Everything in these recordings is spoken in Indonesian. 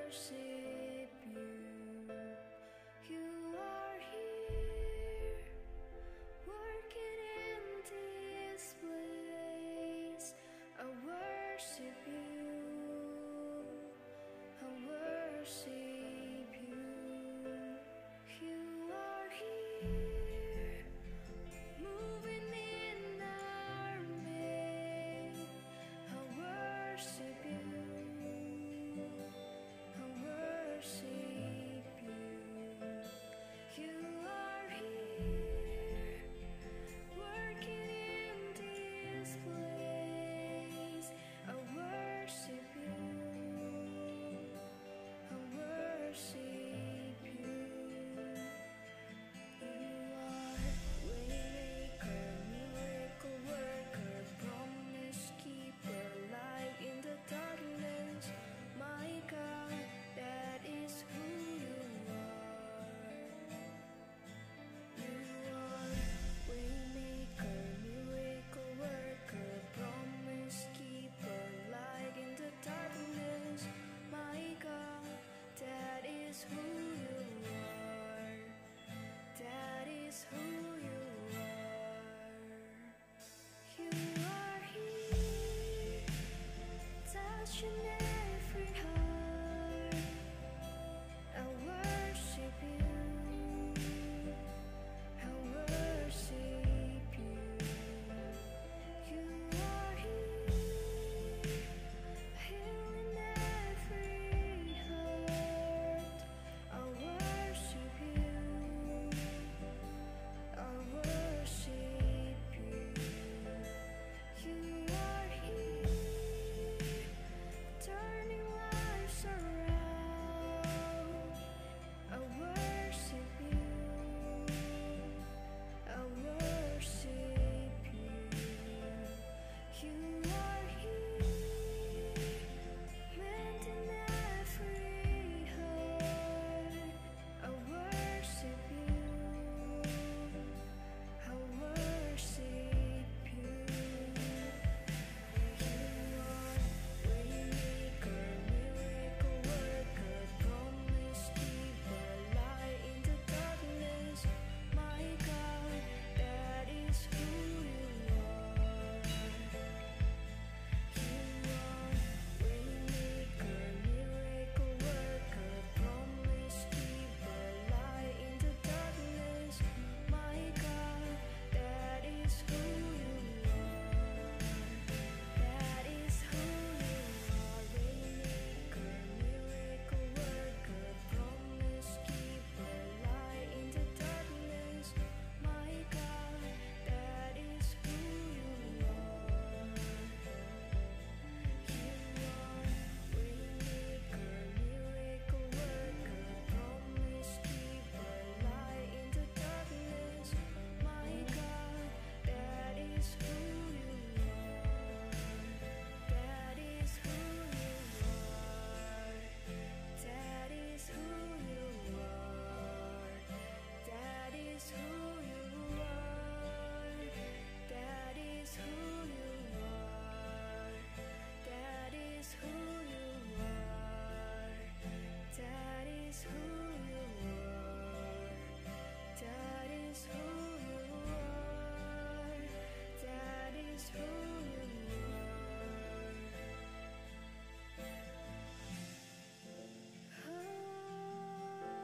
worship you. You are here, working in this place. I worship you. I worship you. You are here, moving in our midst. I worship you. I worship you. You are here, working in this place. I worship you. I worship you. You are waymaker, miracle worker, promise keeper, light in the darkness. My God, that is who you are. You are waymaker, miracle worker, promise keeper, light in the darkness. My God, that is who you are. That is who you are. You are here, touching every heart. I worship you. I worship you. You are here, healing every heart. I worship you. I worship you. You are here, turning lives around. I worship you. I worship you. You are here, mending every heart. I worship you. I worship you. You are waymaker, miracle worker, promise keeper, light in the darkness. My God, that is who you are. You are waymaker, miracle worker, promise keeper, light in the darkness. My God, that is who you are. That is who you are. Waymaker, miracle worker, promise keeper, light in the darkness. My God, that is who you are. You are waymaker, miracle worker, promise keeper, light in the darkness. My God, that is who you are. That is who you are. That is who you are. That is who you are. That is who you are. That is who you are. That is who you are. That is who you are. That is who you are.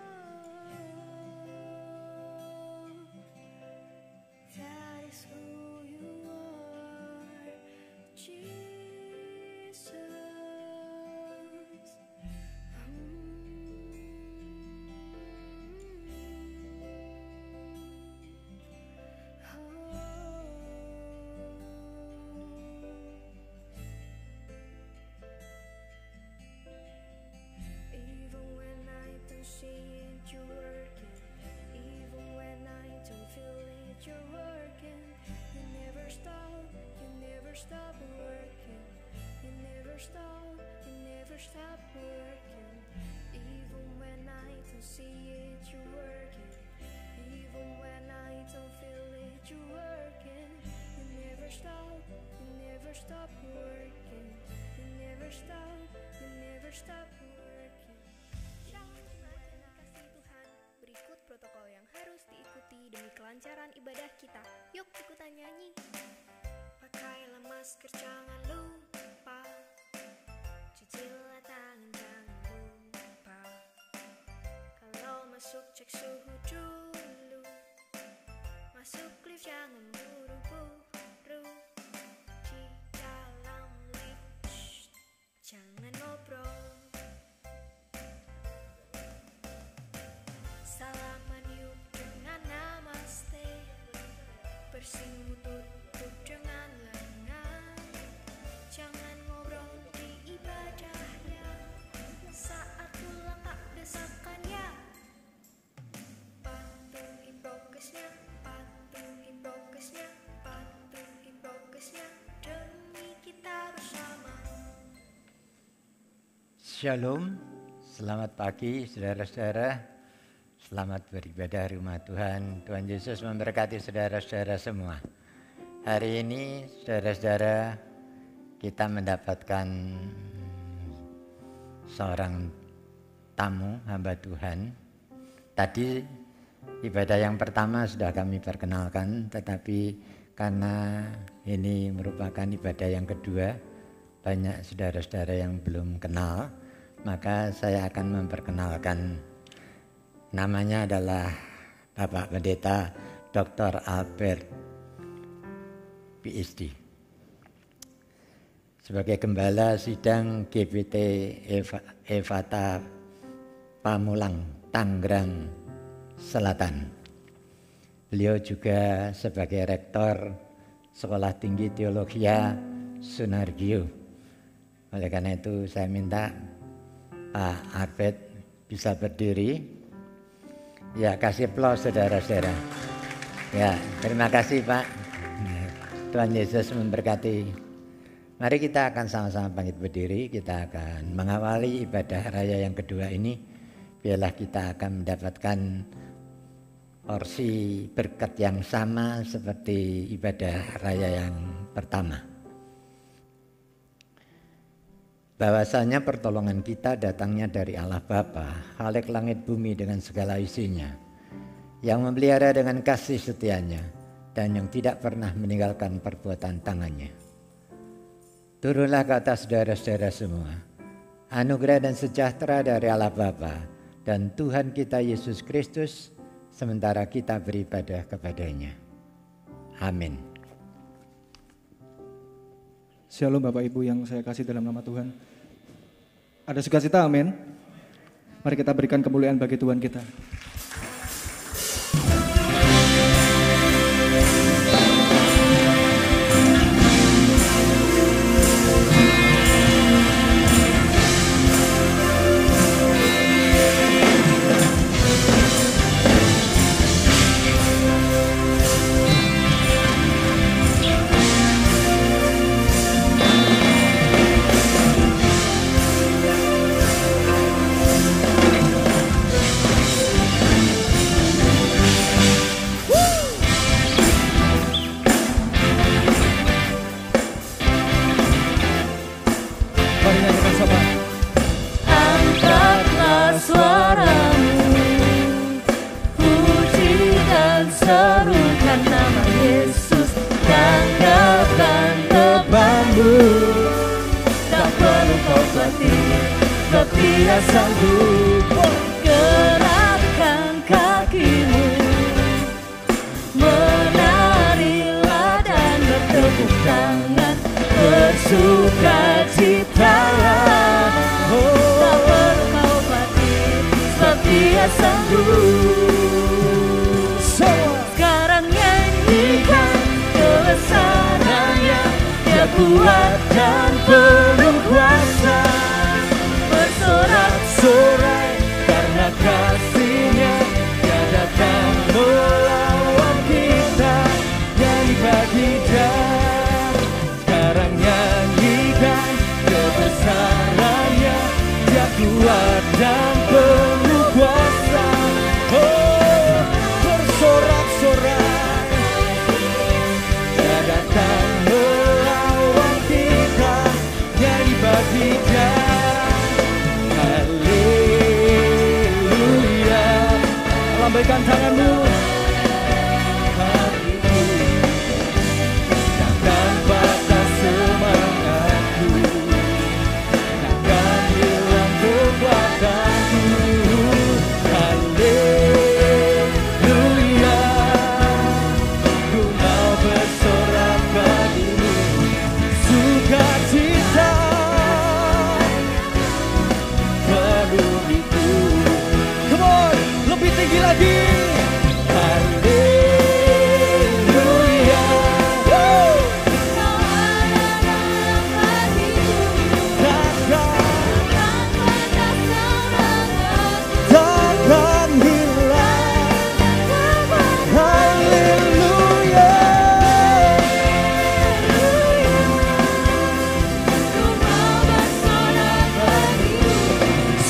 That is who you are, Jesus. Even when I don't see it, you're working. Even when I don't feel it, you're working. You never stop, you never stop working. You never stop, you never stop working. Even when I don't see it, you're working. Even when I don't feel it, you're working. You never stop, you never stop working. You never stop, you never stop working. kursimu tutup dengan lengan. Jangan ngobrol di ibadahnya saat pulang tak desakannya. Patuhi prokesnya, patuhi prokesnya, patuhi prokesnya demi kita bersama. Shalom, selamat pagi saudara-saudara. Selamat beribadah rumah Tuhan. Tuhan Yesus memberkati saudara-saudara semua. Hari ini saudara-saudara kita mendapatkan seorang tamu hamba Tuhan. Tadi ibadah yang pertama sudah kami perkenalkan, tetapi karena ini merupakan ibadah yang kedua, banyak saudara-saudara yang belum kenal, maka saya akan memperkenalkan. Namanya adalah Bapak Pendeta Dr. Albert PhD. Sebagai Gembala Sidang GPT Evata Pamulang, Tangerang Selatan. Beliau juga sebagai Rektor Sekolah Tinggi Teologia Sunargio. Oleh karena itu saya minta Pak Albert bisa berdiri. Ya, kasih aplaus saudara-saudara. Ya, terima kasih Pak. Tuhan Yesus memberkati. Mari kita akan sama-sama bangkit berdiri. Kita akan mengawali ibadah raya yang kedua ini. Biarlah kita akan mendapatkan porsi berkat yang sama seperti ibadah raya yang pertama. Bahwasanya pertolongan kita datangnya dari Allah Bapa, Khalik langit bumi dengan segala isinya, yang memelihara dengan kasih setianya, dan yang tidak pernah meninggalkan perbuatan tangannya. Turunlah ke atas saudara-saudara semua, anugerah dan sejahtera dari Allah Bapa dan Tuhan kita Yesus Kristus, sementara kita beribadah kepadanya. Amin. Shalom Bapak Ibu yang saya kasih dalam nama Tuhan. Ada sukacita, amin. Mari kita berikan kemuliaan bagi Tuhan kita. Angkatlah suaramu, puji dan serukan nama Yesus, tanggapkan bebanmu. Tak perlu kau khawatir, sebab Dia sanggup. Gerakkan kakimu, menarilah dan bertepuk tangan, bersukacitalah. Tak perlu kau khawatir, sebab Dia sanggup. Sekarang nyanyikan kebesarannya, Dia kuat dan penuh kuasa. Bersorak-sorai karena kasih-Nya, Dia datang melawan kita. Nyanyi bagi Dia. Sekarang nyanyikan kebesarannya, Dia kuat dan penuh kuasa. Oh, bersorak-sorai, Dia datang melawan kita. Nyanyi bagi Dia. Haleluya. Lambaikan tanganmu. Takkan patah semangatku, takkan hilang kekuatanku. Haleluya. Ku mau bersorak bagimu, sukacita penuhiku. Come on, lebih tinggi lagi. Haleluya.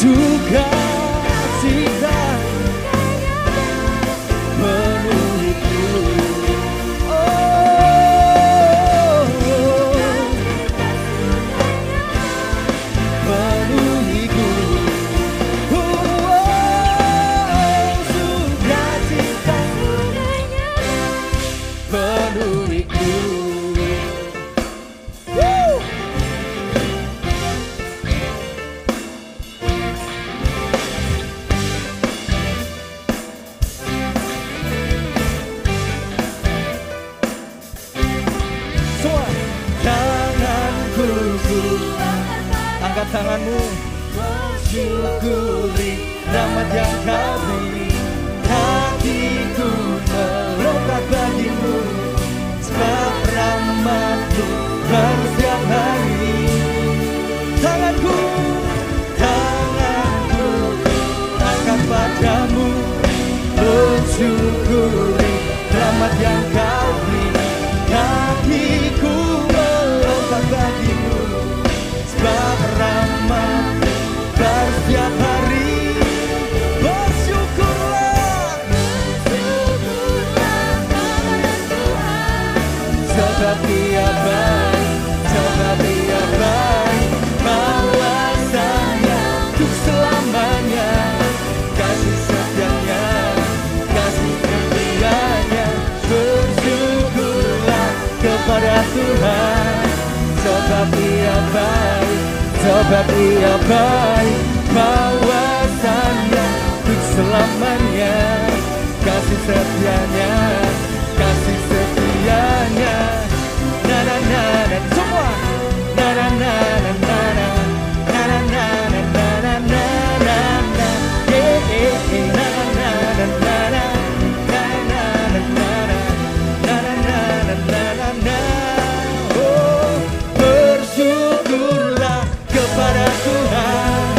sukacita penuhiku. Oh, penuhiku. Sukacita penuhiku. Angkat tanganmu, syukuri rahmat yang kau beri. Hatiku melompat bagimu, sebab rahmatmu baru setiap hari. Tanganku angkat padamu, bersyukuri rahmat yang kau beri. Hatiku melompat bagimu, sebab rahmat baru setiap hari. Bersyukurlah kepada Tuhan, sebab Dia baik, sebab Dia baik. Balasannya untuk selamanya, kasih setianya, kasih setianya. Bersyukurlah kepada Tuhan, sebab Dia baik, sebab Dia baik. Bawasannya untuk selamanya, kasih setianya, kasih setianya. Na na na na, semua. Na na na na na na, na na na na na na na na na. Na na na na na na, na na na na na, na na na na na na. Bersyukurlah kepada Tuhan,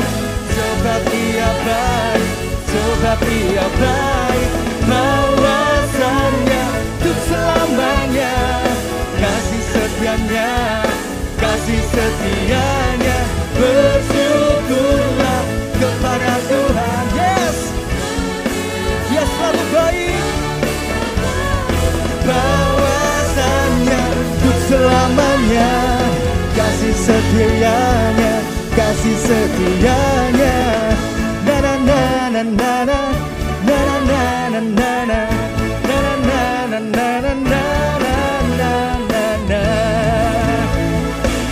sebab Dia baik, sebab Dia baik. Bawasannya untuk selamanya, kasih setianya, kasih setianya. Bersyukurlah kepada Tuhan. Yes, Dia selalu baik. Bawasannya untuk selamanya, kasih setianya, kasih setianya. Na na na na na na, na na na na na, na na na na na na na na na na.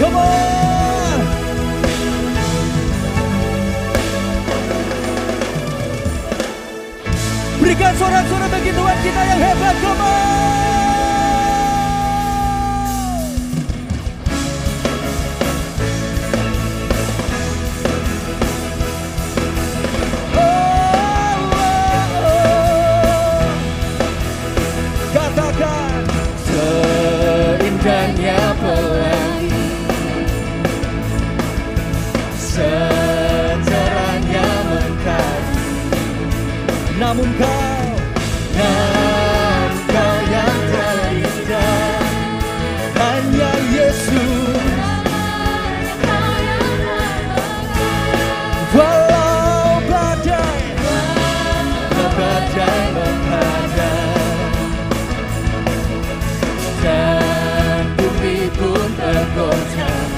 Come on. Berikan sorak-sorai bagi Tuhan kita yang hebat. Come on. Seindahnya pelangi, secerahnya mentari, namun kau yang terindah, hanya Yesus. Walau badai menghadang dan bumi pun tergoncang,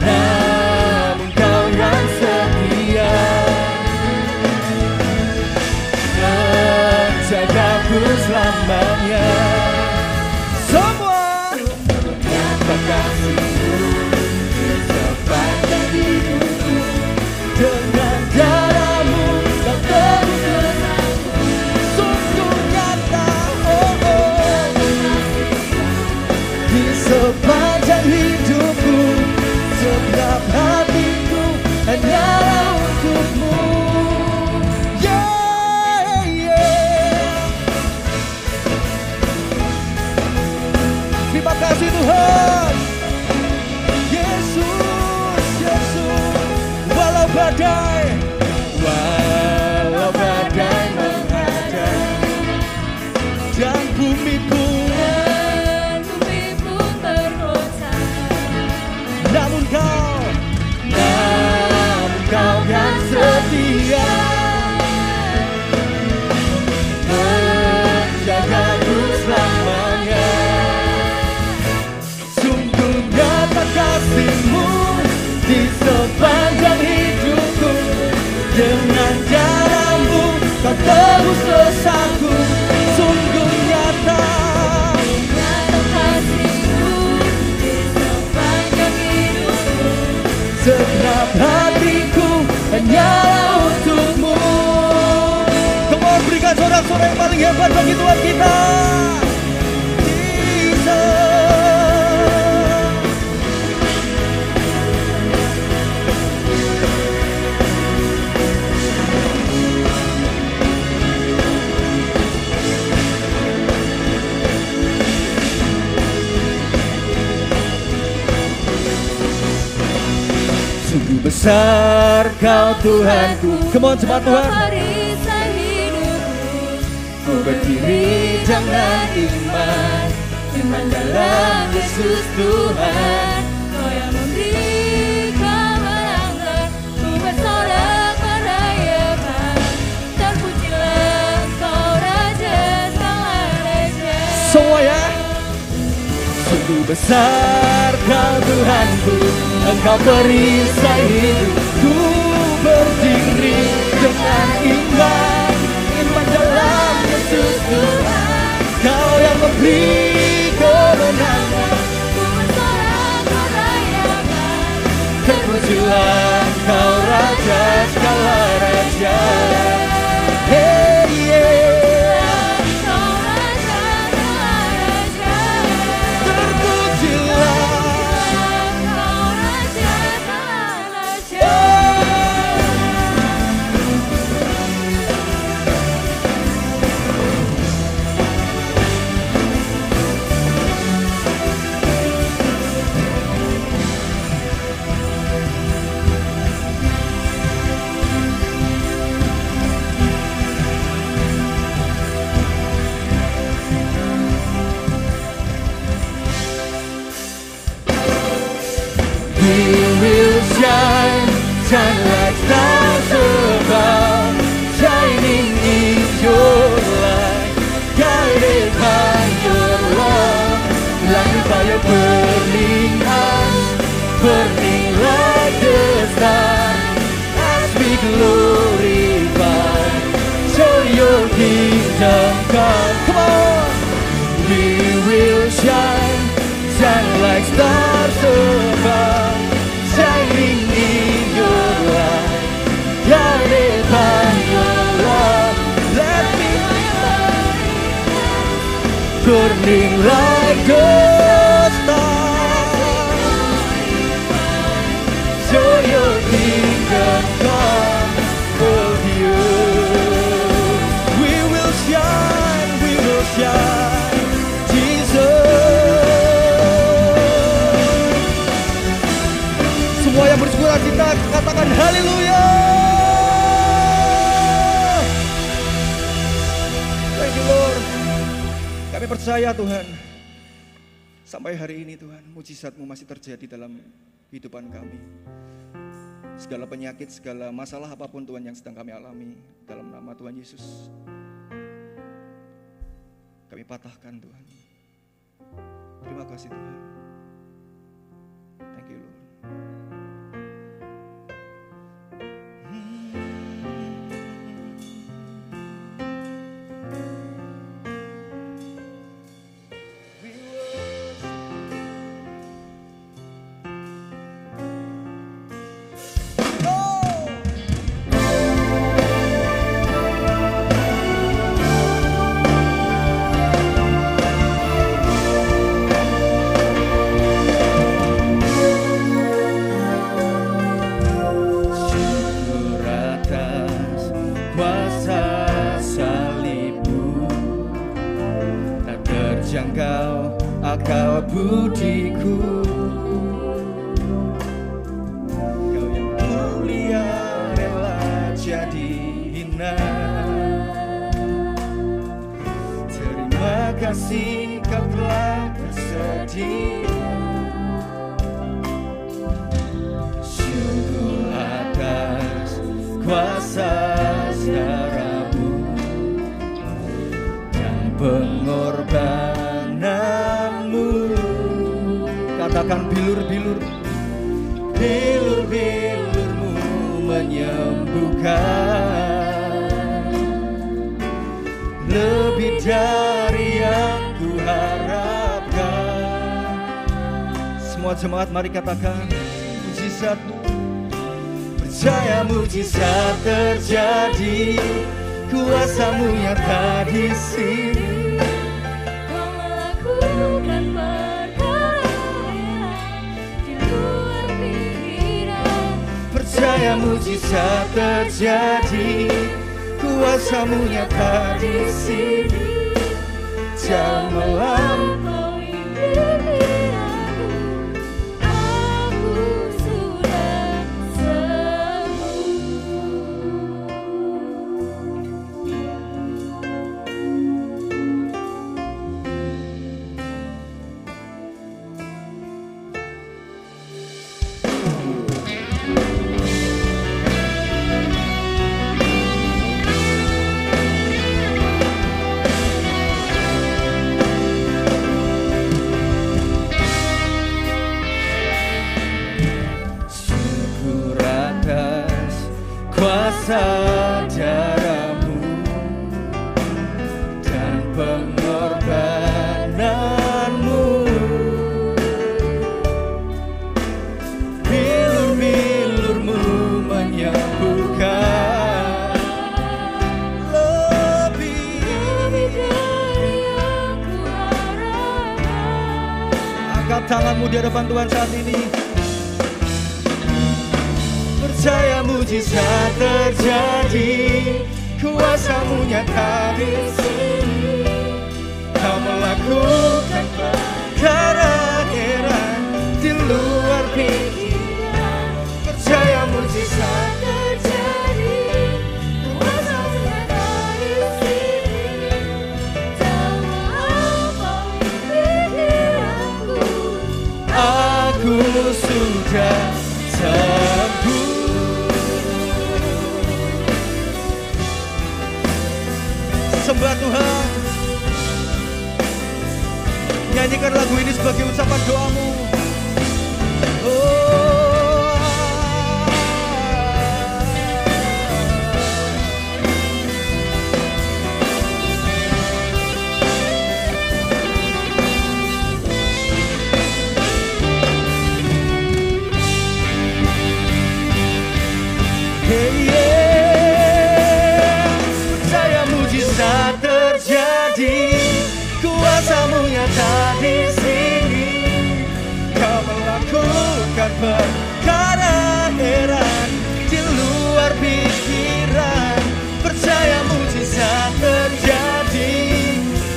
namun kau yang setia. sepanjang hidupku. Dengan jalanmu kau tebus dosaku. Sungguh nyata kasih-Mu di sepanjang hidupku. segenap hatiku hanyalah untuk-Mu. Come on, berikan sorak-sorai yang paling hebat bagi Tuhan kita. Sungguh besar Kau Tuhanku. Come on, cepat Tuhan. Perisai hidupku, Ku berdiri dengan iman, iman dalam Yesus Tuhan. Kau yang memberi kemenangan, ku bersorak merayakan. Terpujilah Kau Raja segala raja. Semua ya. Sungguh besar Kau Tuhanku, Engkau perisai hidupku. Berdiri dengan iman, iman dalam Yesus Tuhan. Kau yang memberi kemenangan, Ku bersorak merayakan. terpujilah Kau Raja segala raja. Hey, yeah. Kau Raja segala raja. Terpujilah. Kau Raja segala raja. We will shine, shine like stars above, shining in your light, guided by your love, like a fire burning us, burning like the sun, as we glorify, show your kingdom come. Come on! We will shine, shine like stars above, shining in your light, guided by your love. Let me burning like the stars. Show your kingdom come of you. We will shine, Jesus. Semua yang bersuka cita katakan haleluya. Thank you Lord. Kami percaya Tuhan, sampai hari ini Tuhan, mujizat-Mu masih terjadi dalam kehidupan kami. Segala penyakit, segala masalah apapun Tuhan yang sedang kami alami, dalam nama Tuhan Yesus kami patahkan Tuhan. Terima kasih Tuhan. Thank you Lord. Jangkau akal budiku, Kau yang mulia rela jadi hina. Terima kasih Kau telah bersedia. Syukur atas kuasa darah-Mu dan pengorbanan. Katakan bilur-bilur, bilur-bilur. menyembuhkan, lebih dari yang ku harapkan. Semua jemaat mari katakan, mujizat-Mu. Percaya mujizat terjadi, kuasa-Mu nyata di sini. Kau melakukan perkara di luar pikiran. Percaya mujizat terjadi, kuasa-Mu nyata di sini. Jauh melampaui Pikiranku, aku sudah sembuh. syukur atas kuasa darah-Mu dan pengorbanan-Mu. Bilur-bilur-Mu menyembuhkan, lebih Dari yang ku harapkan. angkat tanganmu di hadapan Tuhan saat ini. Percaya mujizat terjadi, kuasa-Mu nyata di sini. Kau melakukan perkara heran di luar pikiran. Percaya mujizat Terjadi, kuasa-Mu nyata di sini. Jauh melampaui pikiranku, aku sudah sembuh. Sembah Tuhan. Nyanyikan lagu ini sebagai ucapan doamu. Oh, hey, yeah. Percaya mujizat terjadi, kuasa-Mu nyata di sini. Kau melakukan perkara heran di luar pikiran. Percaya mujizat terjadi,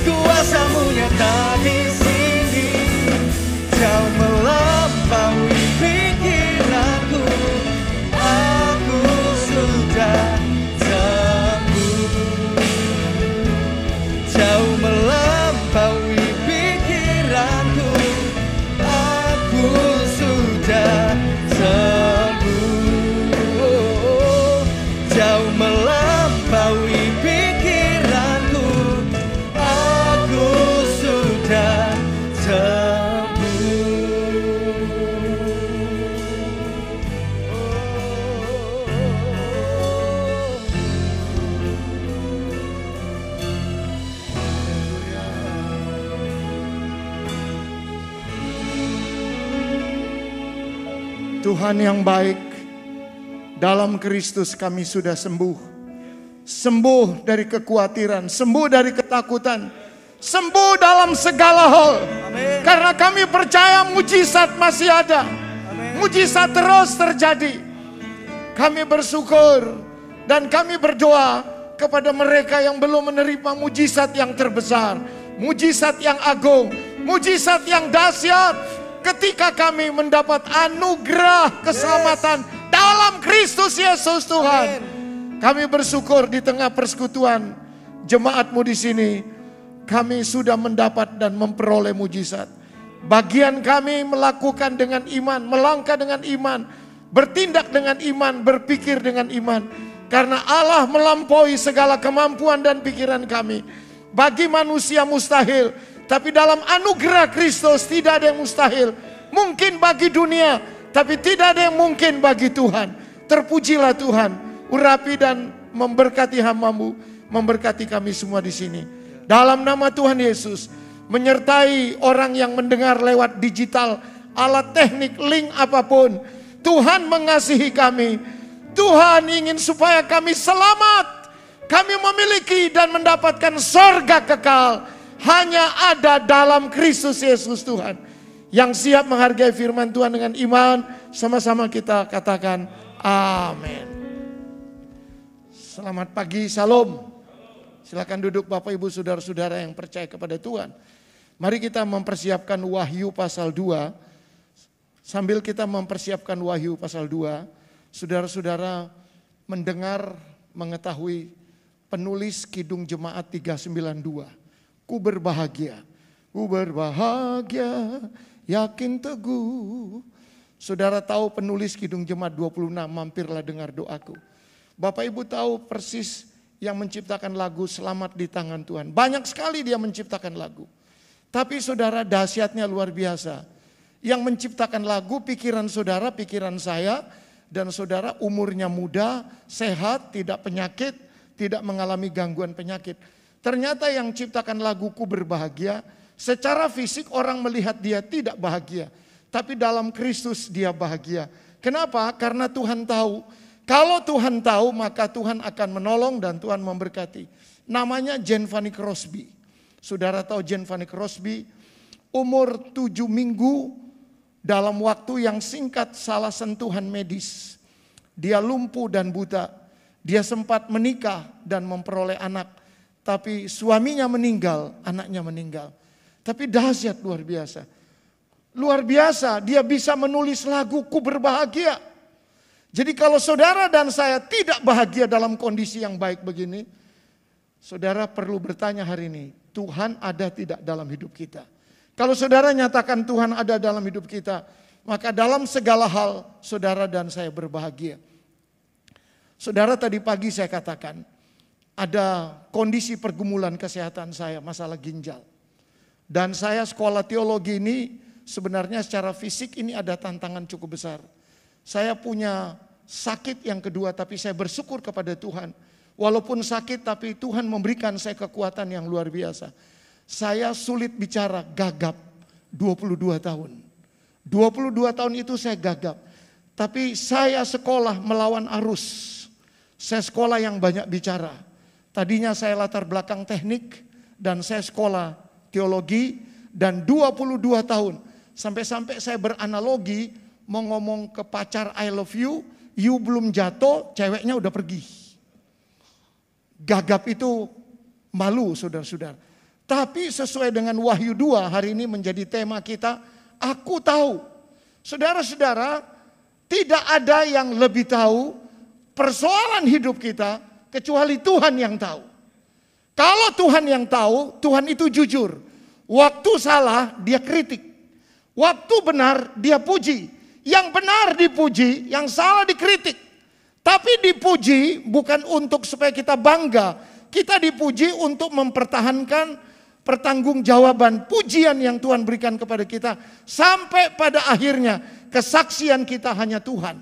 kuasa-Mu nyata di sini. Jauh melampaui pikiranku, aku sudah sembuh. Jauh melampaui pikiranku, aku sudah sembuh. Jauh melampaui pikiranku, aku sudah sembuh. Tuhan yang baik, dalam Kristus kami sudah sembuh. Sembuh dari kekhawatiran, sembuh dari ketakutan, sembuh dalam segala hal. Amin. Karena kami percaya mujizat masih ada. Mujizat terus terjadi. Kami bersyukur dan kami berdoa kepada mereka yang belum menerima mujizat yang terbesar, mujizat yang agung, mujizat yang dahsyat. Ketika kami mendapat anugerah keselamatan dalam Kristus Yesus Tuhan. Kami bersyukur di tengah persekutuan jemaat-Mu di sini. Kami sudah mendapat dan memperoleh mujizat. Bagian kami melakukan dengan iman, melangkah dengan iman, bertindak dengan iman, berpikir dengan iman. Karena Allah melampaui segala kemampuan dan pikiran kami. Bagi manusia mustahil, tapi dalam anugerah Kristus tidak ada yang mustahil. Mungkin bagi dunia, tapi tidak ada yang mungkin bagi Tuhan. Terpujilah Tuhan, urapi dan memberkati hamba-Mu, memberkati kami semua di sini. Dalam nama Tuhan Yesus, menyertai orang yang mendengar lewat digital, alat teknik, link apapun. Tuhan mengasihi kami. Tuhan ingin supaya kami selamat. Kami memiliki dan mendapatkan sorga kekal. Hanya ada dalam Kristus Yesus Tuhan. Yang siap menghargai firman Tuhan dengan iman, sama-sama kita katakan amin. Selamat pagi, salam. Silakan duduk Bapak Ibu Saudara-saudara yang percaya kepada Tuhan. Mari kita mempersiapkan Wahyu pasal 2. Sambil kita mempersiapkan Wahyu pasal 2, saudara-saudara mendengar, mengetahui penulis Kidung Jemaat 392. Ku berbahagia, yakin teguh. Saudara tahu penulis Kidung Jemaat 26, mampirlah dengar doaku. Bapak Ibu tahu persis yang menciptakan lagu Selamat di Tangan Tuhan. Banyak sekali dia menciptakan lagu. Tapi saudara, dahsyatnya luar biasa. Yang menciptakan lagu pikiran saudara, pikiran saya, dan saudara umurnya muda, sehat, tidak penyakit, tidak mengalami gangguan penyakit. Ternyata yang ciptakan lagu Ku Berbahagia, secara fisik orang melihat dia tidak bahagia. Tapi dalam Kristus dia bahagia. Kenapa? Karena Tuhan tahu. Kalau Tuhan tahu maka Tuhan akan menolong dan Tuhan memberkati. Namanya Jane Fanny Crosby. Saudara tahu Jane Fanny Crosby, umur 7 minggu dalam waktu yang singkat salah sentuhan medis. Dia lumpuh dan buta. Dia sempat menikah dan memperoleh anak. Tapi suaminya meninggal, anaknya meninggal. Tapi dahsyat luar biasa. Luar biasa, dia bisa menulis lagu Ku Berbahagia. Jadi kalau saudara dan saya tidak bahagia dalam kondisi yang baik begini, saudara perlu bertanya hari ini, Tuhan ada tidak dalam hidup kita? Kalau saudara nyatakan Tuhan ada dalam hidup kita, maka dalam segala hal saudara dan saya berbahagia. Saudara, tadi pagi saya katakan, ada kondisi pergumulan kesehatan saya, masalah ginjal. Dan saya sekolah teologi ini sebenarnya secara fisik ini ada tantangan cukup besar. Saya punya sakit yang kedua, tapi saya bersyukur kepada Tuhan. Walaupun sakit tapi Tuhan memberikan saya kekuatan yang luar biasa. Saya sulit bicara, gagap 22 tahun. 22 tahun itu saya gagap. Tapi saya sekolah melawan arus. Saya sekolah yang banyak bicara. Tadinya saya latar belakang teknik dan saya sekolah teologi dan 22 tahun. Sampai-sampai saya beranalogi mau ngomong ke pacar I love you belum jatuh, ceweknya udah pergi. Gagap itu malu saudara-saudara. Tapi sesuai dengan Wahyu 2 hari ini menjadi tema kita, aku tahu. Saudara-saudara, tidak ada yang lebih tahu persoalan hidup kita kecuali Tuhan yang tahu. Kalau Tuhan yang tahu, Tuhan itu jujur. Waktu salah, dia kritik. Waktu benar, dia puji. Yang benar dipuji, yang salah dikritik. Tapi dipuji bukan untuk supaya kita bangga. Kita dipuji untuk mempertahankan pertanggungjawaban pujian yang Tuhan berikan kepada kita. Sampai pada akhirnya kesaksian kita hanya Tuhan.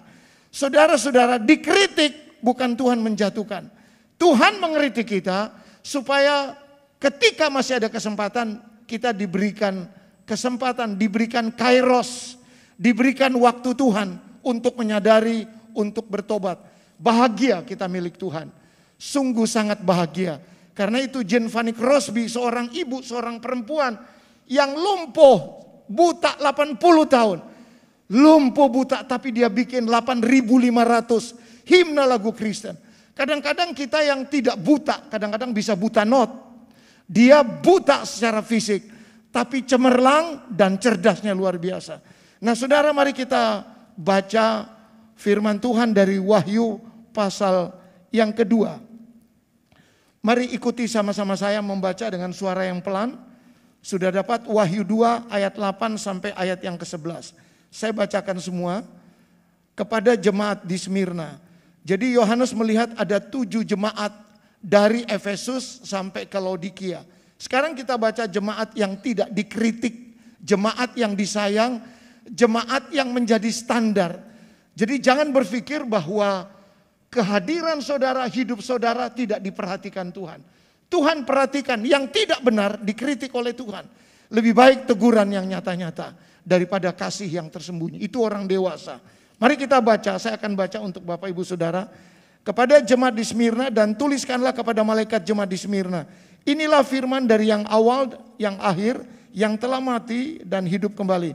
Saudara-saudara, dikritik bukan Tuhan menjatuhkan. Tuhan mengkritik kita supaya ketika masih ada kesempatan kita diberikan kesempatan, diberikan kairos, diberikan waktu Tuhan untuk menyadari, untuk bertobat. Bahagia kita milik Tuhan. Sungguh sangat bahagia. Karena itu Jane Fanny Crosby, seorang ibu, seorang perempuan yang lumpuh, buta 80 tahun. Lumpuh buta tapi dia bikin 8.500 himne lagu Kristen. Kadang-kadang kita yang tidak buta, kadang-kadang bisa buta not. Dia buta secara fisik, tapi cemerlang dan cerdasnya luar biasa. Nah saudara, mari kita baca firman Tuhan dari Wahyu pasal yang kedua. Mari ikuti sama-sama saya membaca dengan suara yang pelan. Sudah dapat Wahyu 2 ayat 8 sampai ayat yang ke-11. Saya bacakan semua. Kepada jemaat di Smyrna. Jadi Yohanes melihat ada 7 jemaat dari Efesus sampai ke Laodikia. Sekarang kita baca jemaat yang tidak dikritik. Jemaat yang disayang. Jemaat yang menjadi standar. Jadi jangan berpikir bahwa kehadiran saudara, hidup saudara tidak diperhatikan Tuhan. Tuhan perhatikan, yang tidak benar dikritik oleh Tuhan. Lebih baik teguran yang nyata-nyata daripada kasih yang tersembunyi. Itu orang dewasa. Mari kita baca, saya akan baca untuk Bapak Ibu Saudara. Kepada jemaat di Smyrna, dan tuliskanlah kepada malaikat jemaat di Smyrna. Inilah firman dari yang awal, yang akhir, yang telah mati dan hidup kembali.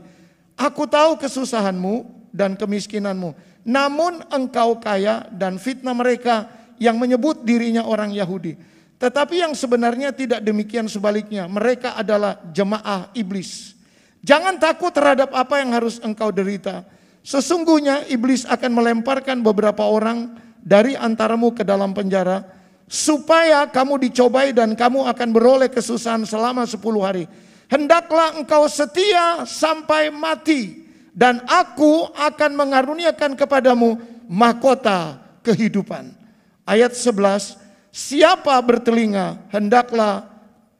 Aku tahu kesusahanmu dan kemiskinanmu. Namun engkau kaya, dan fitnah mereka yang menyebut dirinya orang Yahudi. Tetapi yang sebenarnya tidak demikian, sebaliknya. Mereka adalah jemaah iblis. Jangan takut terhadap apa yang harus engkau derita. Sesungguhnya iblis akan melemparkan beberapa orang dari antaramu ke dalam penjara, supaya kamu dicobai dan kamu akan beroleh kesusahan selama 10 hari. Hendaklah engkau setia sampai mati, dan aku akan mengaruniakan kepadamu mahkota kehidupan. Ayat 11, siapa bertelinga, hendaklah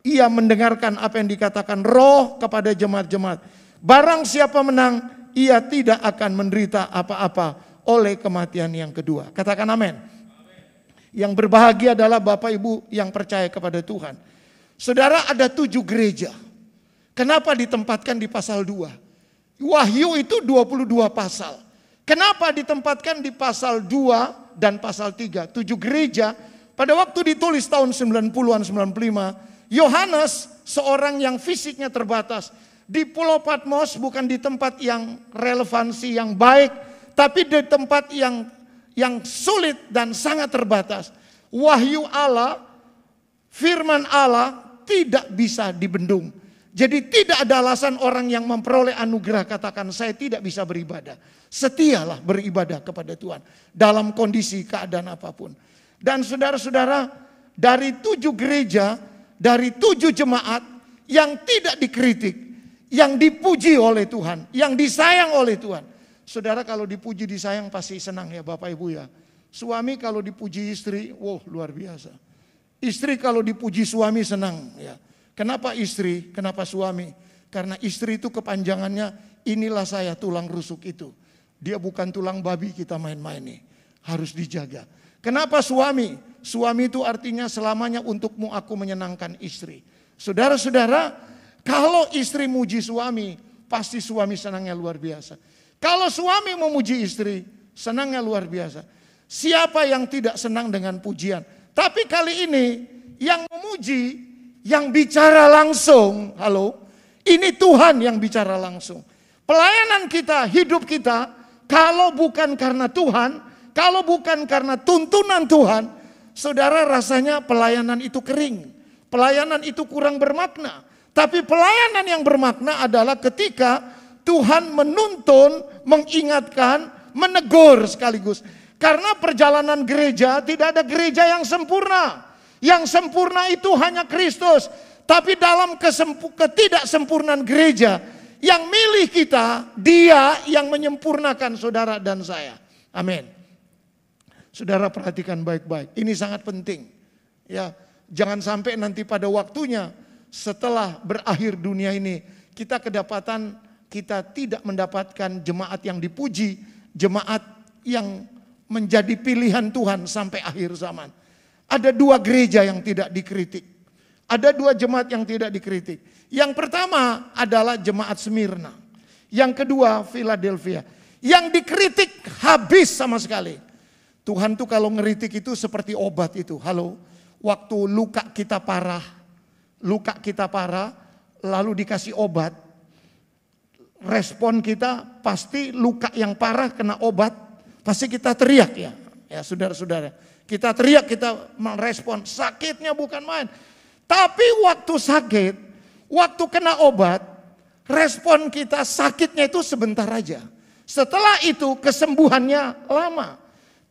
ia mendengarkan apa yang dikatakan Roh kepada jemaat-jemaat. Barang siapa menang, ia tidak akan menderita apa-apa oleh kematian yang kedua. Katakan amin. Yang berbahagia adalah Bapak Ibu yang percaya kepada Tuhan. Saudara, ada 7 gereja. Kenapa ditempatkan di pasal 2? Wahyu itu 22 pasal. Kenapa ditempatkan di pasal 2 dan pasal 3? 7 gereja. Pada waktu ditulis tahun 90-an, 95, Yohanes seorang yang fisiknya terbatas. Di Pulau Patmos, bukan di tempat yang relevansi, yang baik, tapi di tempat yang sulit dan sangat terbatas. Wahyu Allah, firman Allah tidak bisa dibendung. Jadi tidak ada alasan orang yang memperoleh anugerah katakan saya tidak bisa beribadah. Setialah beribadah kepada Tuhan dalam kondisi keadaan apapun. Dan saudara-saudara, dari 7 gereja, dari 7 jemaat yang tidak dikritik, yang dipuji oleh Tuhan, yang disayang oleh Tuhan. Saudara, kalau dipuji disayang pasti senang ya Bapak Ibu ya. Suami kalau dipuji istri, wow luar biasa. Istri kalau dipuji suami senang ya. Kenapa istri? Kenapa suami? Karena istri itu kepanjangannya, inilah saya tulang rusuk itu. Dia bukan tulang babi kita main-main nih. Harus dijaga. Kenapa suami? Suami itu artinya selamanya untukmu aku menyenangkan istri. Saudara-saudara, kalau istri muji suami, pasti suami senangnya luar biasa. Kalau suami memuji istri, senangnya luar biasa. Siapa yang tidak senang dengan pujian? Tapi kali ini yang memuji, yang bicara langsung, halo, ini Tuhan yang bicara langsung. Pelayanan kita, hidup kita, kalau bukan karena Tuhan, kalau bukan karena tuntunan Tuhan, saudara rasanya pelayanan itu kering. Pelayanan itu kurang bermakna. Tapi pelayanan yang bermakna adalah ketika Tuhan menuntun, mengingatkan, menegur sekaligus. Karena perjalanan gereja tidak ada gereja yang sempurna. Yang sempurna itu hanya Kristus. Tapi dalam ketidaksempurnaan gereja, yang milih kita, Dia yang menyempurnakan saudara dan saya. Amin. Saudara perhatikan baik-baik. Ini sangat penting. Ya, jangan sampai nanti pada waktunya setelah berakhir dunia ini kita kedapatan kita tidak mendapatkan jemaat yang dipuji, jemaat yang menjadi pilihan Tuhan sampai akhir zaman. Ada 2 gereja yang tidak dikritik. Ada 2 jemaat yang tidak dikritik. Yang pertama adalah jemaat Smyrna. Yang kedua Philadelphia. Yang dikritik habis sama sekali. Tuhan tuh kalau ngeritik itu seperti obat itu. Halo, waktu luka kita parah, lalu dikasih obat. Respon kita pasti luka yang parah kena obat, pasti kita teriak ya. Ya saudara-saudara, kita teriak, kita merespon, sakitnya bukan main. Tapi waktu sakit, waktu kena obat, respon kita sakitnya itu sebentar aja. Setelah itu kesembuhannya lama.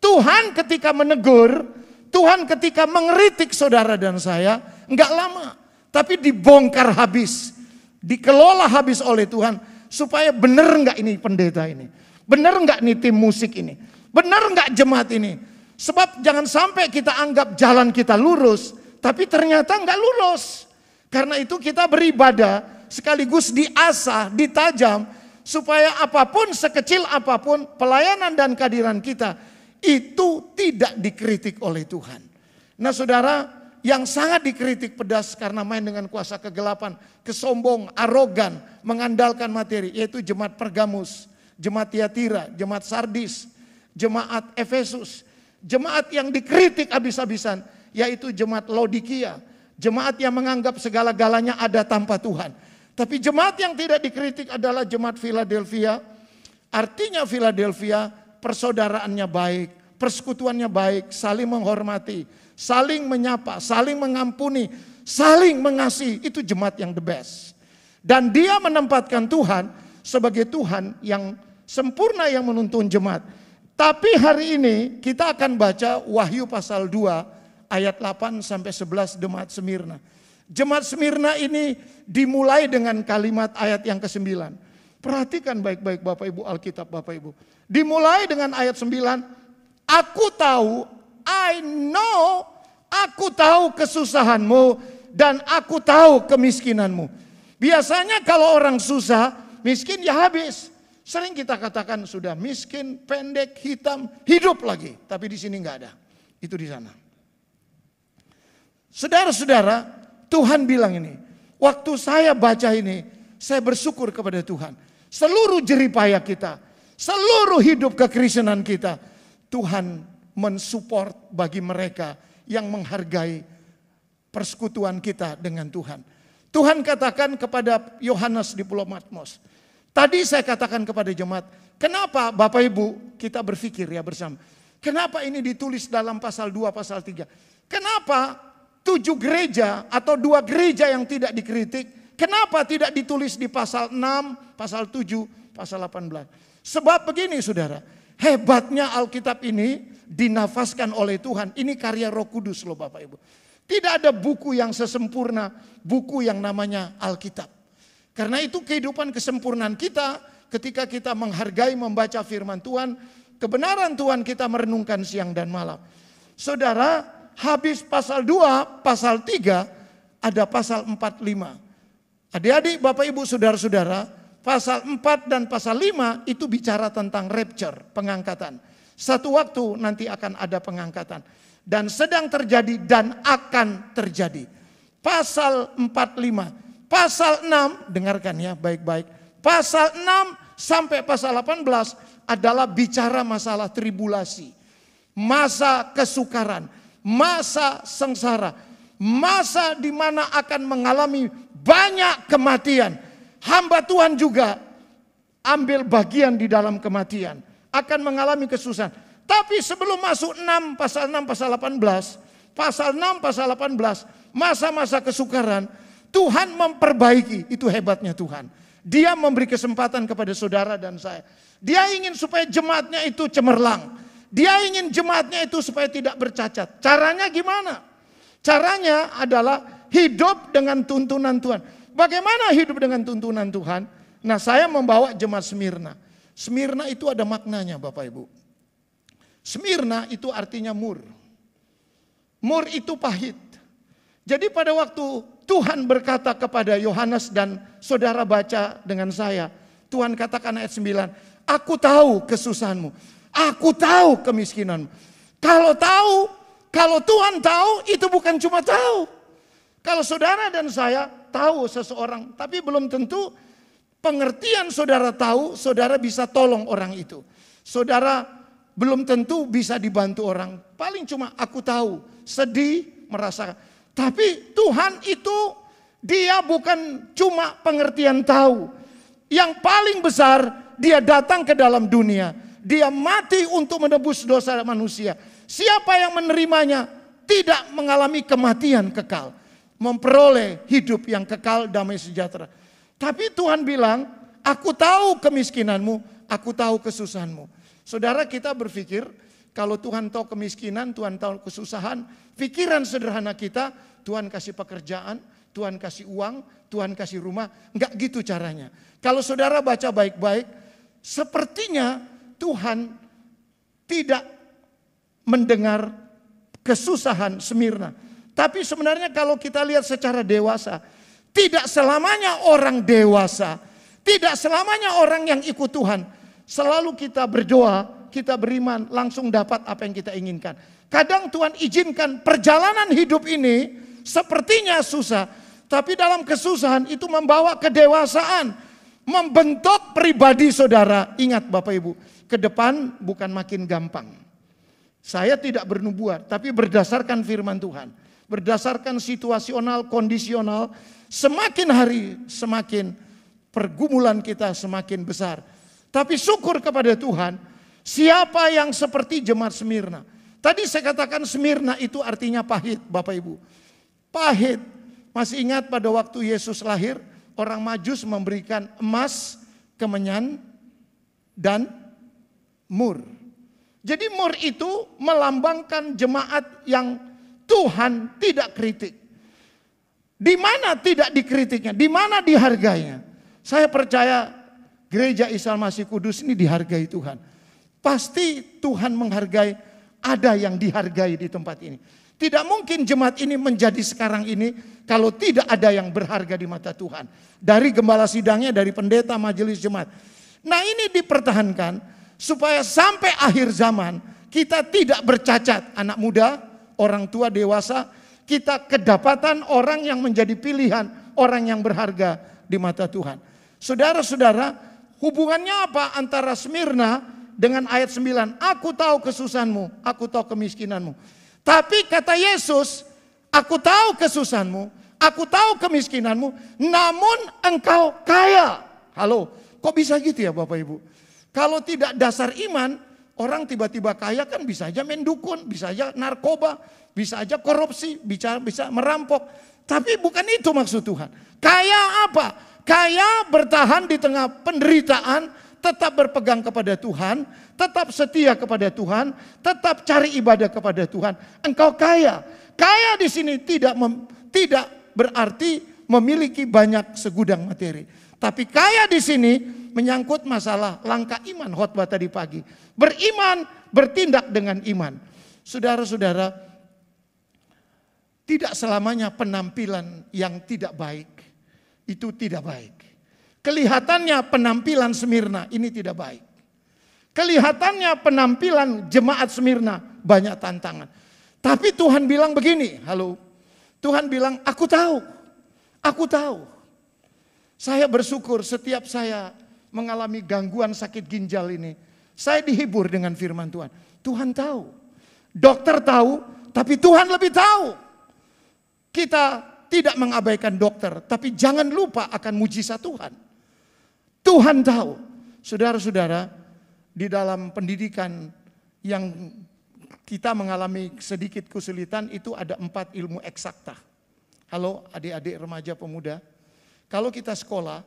Tuhan ketika menegur, Tuhan ketika mengeritik saudara dan saya, enggak lama. Tapi dibongkar habis, dikelola habis oleh Tuhan. Supaya benar enggak ini pendeta ini, benar enggak nih tim musik ini, benar enggak jemaat ini. Sebab jangan sampai kita anggap jalan kita lurus, tapi ternyata enggak lurus. Karena itu kita beribadah sekaligus diasah, ditajam, supaya apapun, sekecil apapun pelayanan dan kehadiran kita itu tidak dikritik oleh Tuhan. Nah saudara, yang sangat dikritik pedas karena main dengan kuasa kegelapan, kesombong, arogan, mengandalkan materi, yaitu jemaat Pergamus, jemaat Tiatira, jemaat Sardis, jemaat Efesus. Jemaat yang dikritik habis-habisan, yaitu jemaat Laodikia, jemaat yang menganggap segala-galanya ada tanpa Tuhan. Tapi jemaat yang tidak dikritik adalah jemaat Philadelphia. Artinya Philadelphia, persaudaraannya baik, persekutuannya baik, saling menghormati, saling menyapa, saling mengampuni, saling mengasihi. Itu jemaat yang the best. Dan dia menempatkan Tuhan sebagai Tuhan yang sempurna yang menuntun jemaat. Tapi hari ini kita akan baca Wahyu pasal 2 ayat 8 sampai 11 jemaat Smyrna. Jemaat Smyrna ini dimulai dengan kalimat ayat yang ke-9. Perhatikan baik-baik Bapak Ibu Alkitab Bapak Ibu. Dimulai dengan ayat 9. Aku tahu, I know, aku tahu kesusahanmu dan aku tahu kemiskinanmu. Biasanya kalau orang susah, miskin ya habis. Sering kita katakan sudah miskin, pendek, hitam, hidup lagi. Tapi di sini nggak ada. Itu di sana. Saudara-saudara, Tuhan bilang ini. Waktu saya baca ini, saya bersyukur kepada Tuhan. Seluruh jeripaya kita, seluruh hidup kekristenan kita, Tuhan mensupport bagi mereka yang menghargai persekutuan kita dengan Tuhan. Tuhan katakan kepada Yohanes di Pulau Patmos. Tadi saya katakan kepada jemaat, kenapa Bapak Ibu kita berpikir ya bersama. Kenapa ini ditulis dalam pasal 2, pasal 3. Kenapa 7 gereja atau 2 gereja yang tidak dikritik, kenapa tidak ditulis di pasal 6, pasal 7, pasal 18. Sebab begini saudara, hebatnya Alkitab ini dinafaskan oleh Tuhan. Ini karya Roh Kudus loh Bapak Ibu. Tidak ada buku yang sesempurna buku yang namanya Alkitab. Karena itu kehidupan kesempurnaan kita ketika kita menghargai membaca firman Tuhan, kebenaran Tuhan kita merenungkan siang dan malam. Saudara, habis pasal 2, pasal 3 ada pasal 4, 5. Adik-adik, Bapak Ibu, saudara-saudara, pasal 4 dan pasal 5 itu bicara tentang rapture, pengangkatan. Satu waktu nanti akan ada pengangkatan. Dan sedang terjadi dan akan terjadi. Pasal 4, 5. Pasal 6, dengarkan ya baik-baik. Pasal 6 sampai pasal 18 adalah bicara masalah tribulasi. Masa kesukaran, masa sengsara. Masa di mana akan mengalami banyak kematian. Hamba Tuhan juga ambil bagian di dalam kematian. Akan mengalami kesusahan. Tapi sebelum masuk 6, pasal 6, pasal 18. Pasal 6, pasal 18. Masa-masa kesukaran. Tuhan memperbaiki, itu hebatnya Tuhan. Dia memberi kesempatan kepada saudara dan saya. Dia ingin supaya jemaatnya itu cemerlang. Dia ingin jemaatnya itu supaya tidak bercacat. Caranya gimana? Caranya adalah hidup dengan tuntunan Tuhan. Bagaimana hidup dengan tuntunan Tuhan? Nah, saya membawa jemaat Smyrna. Smyrna itu ada maknanya Bapak Ibu. Smyrna itu artinya mur. Mur itu pahit. Jadi pada waktu Tuhan berkata kepada Yohanes dan saudara baca dengan saya. Tuhan katakan ayat 9. Aku tahu kesusahanmu. Aku tahu kemiskinanmu. Kalau Tuhan tahu itu bukan cuma tahu. Kalau saudara dan saya tahu seseorang. Tapi belum tentu pengertian saudara tahu, saudara bisa tolong orang itu. Saudara belum tentu bisa dibantu orang. Paling cuma aku tahu, sedih, merasakan. Tapi Tuhan itu dia bukan cuma pengertian tahu. Yang paling besar dia datang ke dalam dunia. Dia mati untuk menebus dosa manusia. Siapa yang menerimanya tidak mengalami kematian kekal. Memperoleh hidup yang kekal, damai sejahtera. Tapi Tuhan bilang, aku tahu kemiskinanmu, aku tahu kesusahanmu. Saudara, kita berpikir kalau Tuhan tahu kemiskinan, Tuhan tahu kesusahan, pikiran sederhana kita, Tuhan kasih pekerjaan, Tuhan kasih uang, Tuhan kasih rumah. Enggak gitu caranya. Kalau saudara baca baik-baik, sepertinya Tuhan tidak mendengar kesusahan Smyrna. Tapi sebenarnya kalau kita lihat secara dewasa, tidak selamanya orang dewasa Tidak selamanya orang yang ikut Tuhan selalu kita berdoa, kita beriman, langsung dapat apa yang kita inginkan. Kadang Tuhan izinkan perjalanan hidup ini sepertinya susah, tapi dalam kesusahan itu membawa kedewasaan, membentuk pribadi saudara. Ingat Bapak Ibu, ke depan bukan makin gampang. Saya tidak bernubuat, tapi berdasarkan firman Tuhan, berdasarkan situasional, kondisional, semakin hari semakin pergumulan kita semakin besar. Tapi syukur kepada Tuhan, siapa yang seperti jemaat Smyrna. Tadi saya katakan Smyrna itu artinya pahit, Bapak Ibu. Pahit. Masih ingat pada waktu Yesus lahir, orang Majus memberikan emas, kemenyan, dan mur. Jadi mur itu melambangkan jemaat yang Tuhan tidak kritik. Di mana tidak dikritiknya, di mana dihargainya. Saya percaya gereja Isa Masih Kudus ini dihargai Tuhan. Pasti Tuhan menghargai, ada yang dihargai di tempat ini. Tidak mungkin jemaat ini menjadi sekarang ini kalau tidak ada yang berharga di mata Tuhan. Dari gembala sidangnya, dari pendeta majelis jemaat. Nah ini dipertahankan supaya sampai akhir zaman kita tidak bercacat. Anak muda, orang tua, dewasa, kita kedapatan orang yang menjadi pilihan, orang yang berharga di mata Tuhan. Saudara-saudara, hubungannya apa antara Smyrna dengan ayat 9? Aku tahu kesusahanmu, aku tahu kemiskinanmu. Tapi kata Yesus, aku tahu kesusahanmu, aku tahu kemiskinanmu, namun engkau kaya. Halo, kok bisa gitu ya Bapak Ibu? Kalau tidak dasar iman, orang tiba-tiba kaya kan bisa aja main dukun, bisa aja narkoba, bisa aja korupsi, bisa merampok. Tapi bukan itu maksud Tuhan. Kaya apa? Kaya bertahan di tengah penderitaan, tetap berpegang kepada Tuhan, tetap setia kepada Tuhan, tetap cari ibadah kepada Tuhan. Engkau kaya. Kaya di sini tidak berarti memiliki banyak segudang materi. Tapi kaya di sini menyangkut masalah langkah iman khotbah tadi pagi. Beriman, bertindak dengan iman. Saudara-saudara, tidak selamanya penampilan yang tidak baik itu tidak baik. Kelihatannya penampilan Smyrna ini tidak baik. Kelihatannya penampilan jemaat Smyrna banyak tantangan. Tapi Tuhan bilang begini, halo. Tuhan bilang, aku tahu. Aku tahu. Saya bersyukur setiap saya mengalami gangguan sakit ginjal ini. Saya dihibur dengan firman Tuhan. Tuhan tahu. Dokter tahu, tapi Tuhan lebih tahu. Kita tidak mengabaikan dokter, tapi jangan lupa akan mujizat Tuhan. Tuhan tahu. Saudara-saudara, di dalam pendidikan yang kita mengalami sedikit kesulitan itu ada 4 ilmu eksakta. Halo adik-adik remaja pemuda. Kalau kita sekolah,